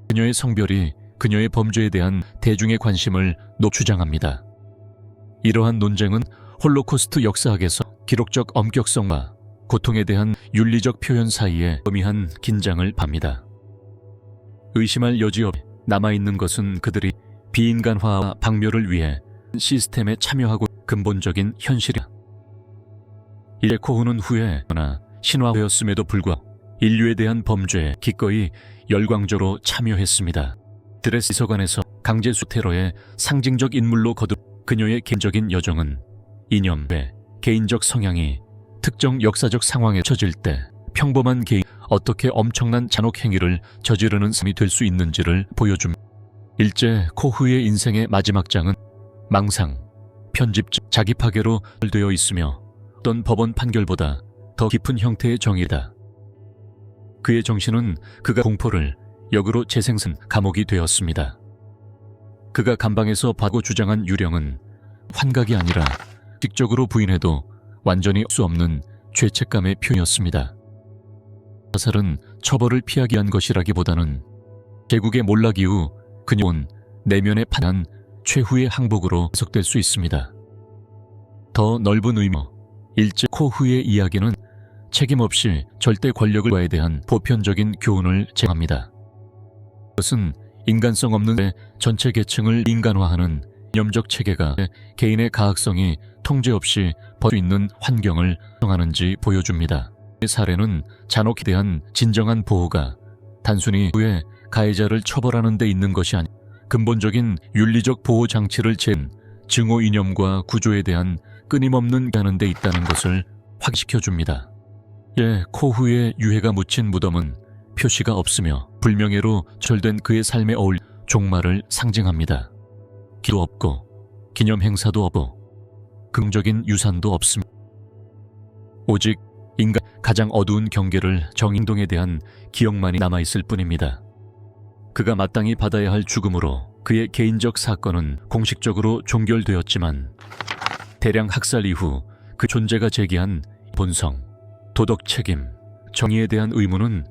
[SPEAKER 1] 그녀의 성별이 그녀의 범죄에 대한 대중의 관심을 주장합니다. 이러한 논쟁은 홀로코스트 역사학에서 기록적 엄격성과 고통에 대한 윤리적 표현 사이에 엄미한 긴장을 팝니다. 의심할 여지 없이 남아있는 것은 그들이 비인간화와 박멸을 위해 시스템에 참여하고 근본적인 현실이다. 일제 코후는 후에 신화되었음에도 불구하고 인류에 대한 범죄에 기꺼이 열광적으로 참여했습니다. 드레스 이서관에서 강제수 테러의 상징적 인물로 거듭 그녀의 개인적인 여정은 이념 외 개인적 성향이 특정 역사적 상황에 처질 때 평범한 개인이 어떻게 엄청난 잔혹 행위를 저지르는 사람이 될 수 있는지를 보여줍니다. 일제 코후의 인생의 마지막 장은 망상, 편집, 자기 파괴로 되어 있으며 어떤 법원 판결보다 더 깊은 형태의 정의다. 그의 정신은 그가 공포를 역으로 재생산 감옥이 되었습니다. 그가 감방에서 받고 주장한 유령은 환각이 아니라 직접적으로 부인해도 완전히 할 수 없는 죄책감의 표현이었습니다. 자살은 처벌을 피하기 위한 것이라기보다는 제국의 몰락 이후 그녀 온 내면에 판한 최후의 항복으로 해석될 수 있습니다. 더 넓은 의미, 일제 코후의 이야기는 책임없이 절대 권력과에 대한 보편적인 교훈을 제공합니다. 그것은 인간성 없는 전체 계층을 인간화하는 이념적 체계가 개인의 가학성이 통제 없이 벌 수 있는 환경을 형하는지 보여줍니다. 이 사례는 잔혹에 대한 진정한 보호가 단순히 후에 가해자를 처벌하는 데 있는 것이 아니라 근본적인 윤리적 보호 장치를 잰 증오 이념과 구조에 대한 끊임없는 하는 데 있다는 것을 확시켜줍니다. 코후의 유해가 묻힌 무덤은 표시가 없으며 불명예로 절된 그의 삶에 어울려 종말을 상징합니다. 기도 없고 기념 행사도 없고 긍정적인 유산도 없습니다. 오직 인간 가장 어두운 경계를 정인동에 대한 기억만이 남아있을 뿐입니다. 그가 마땅히 받아야 할 죽음으로 그의 개인적 사건은 공식적으로 종결되었지만 대량 학살 이후 그 존재가 제기한 본성, 도덕 책임, 정의에 대한 의무는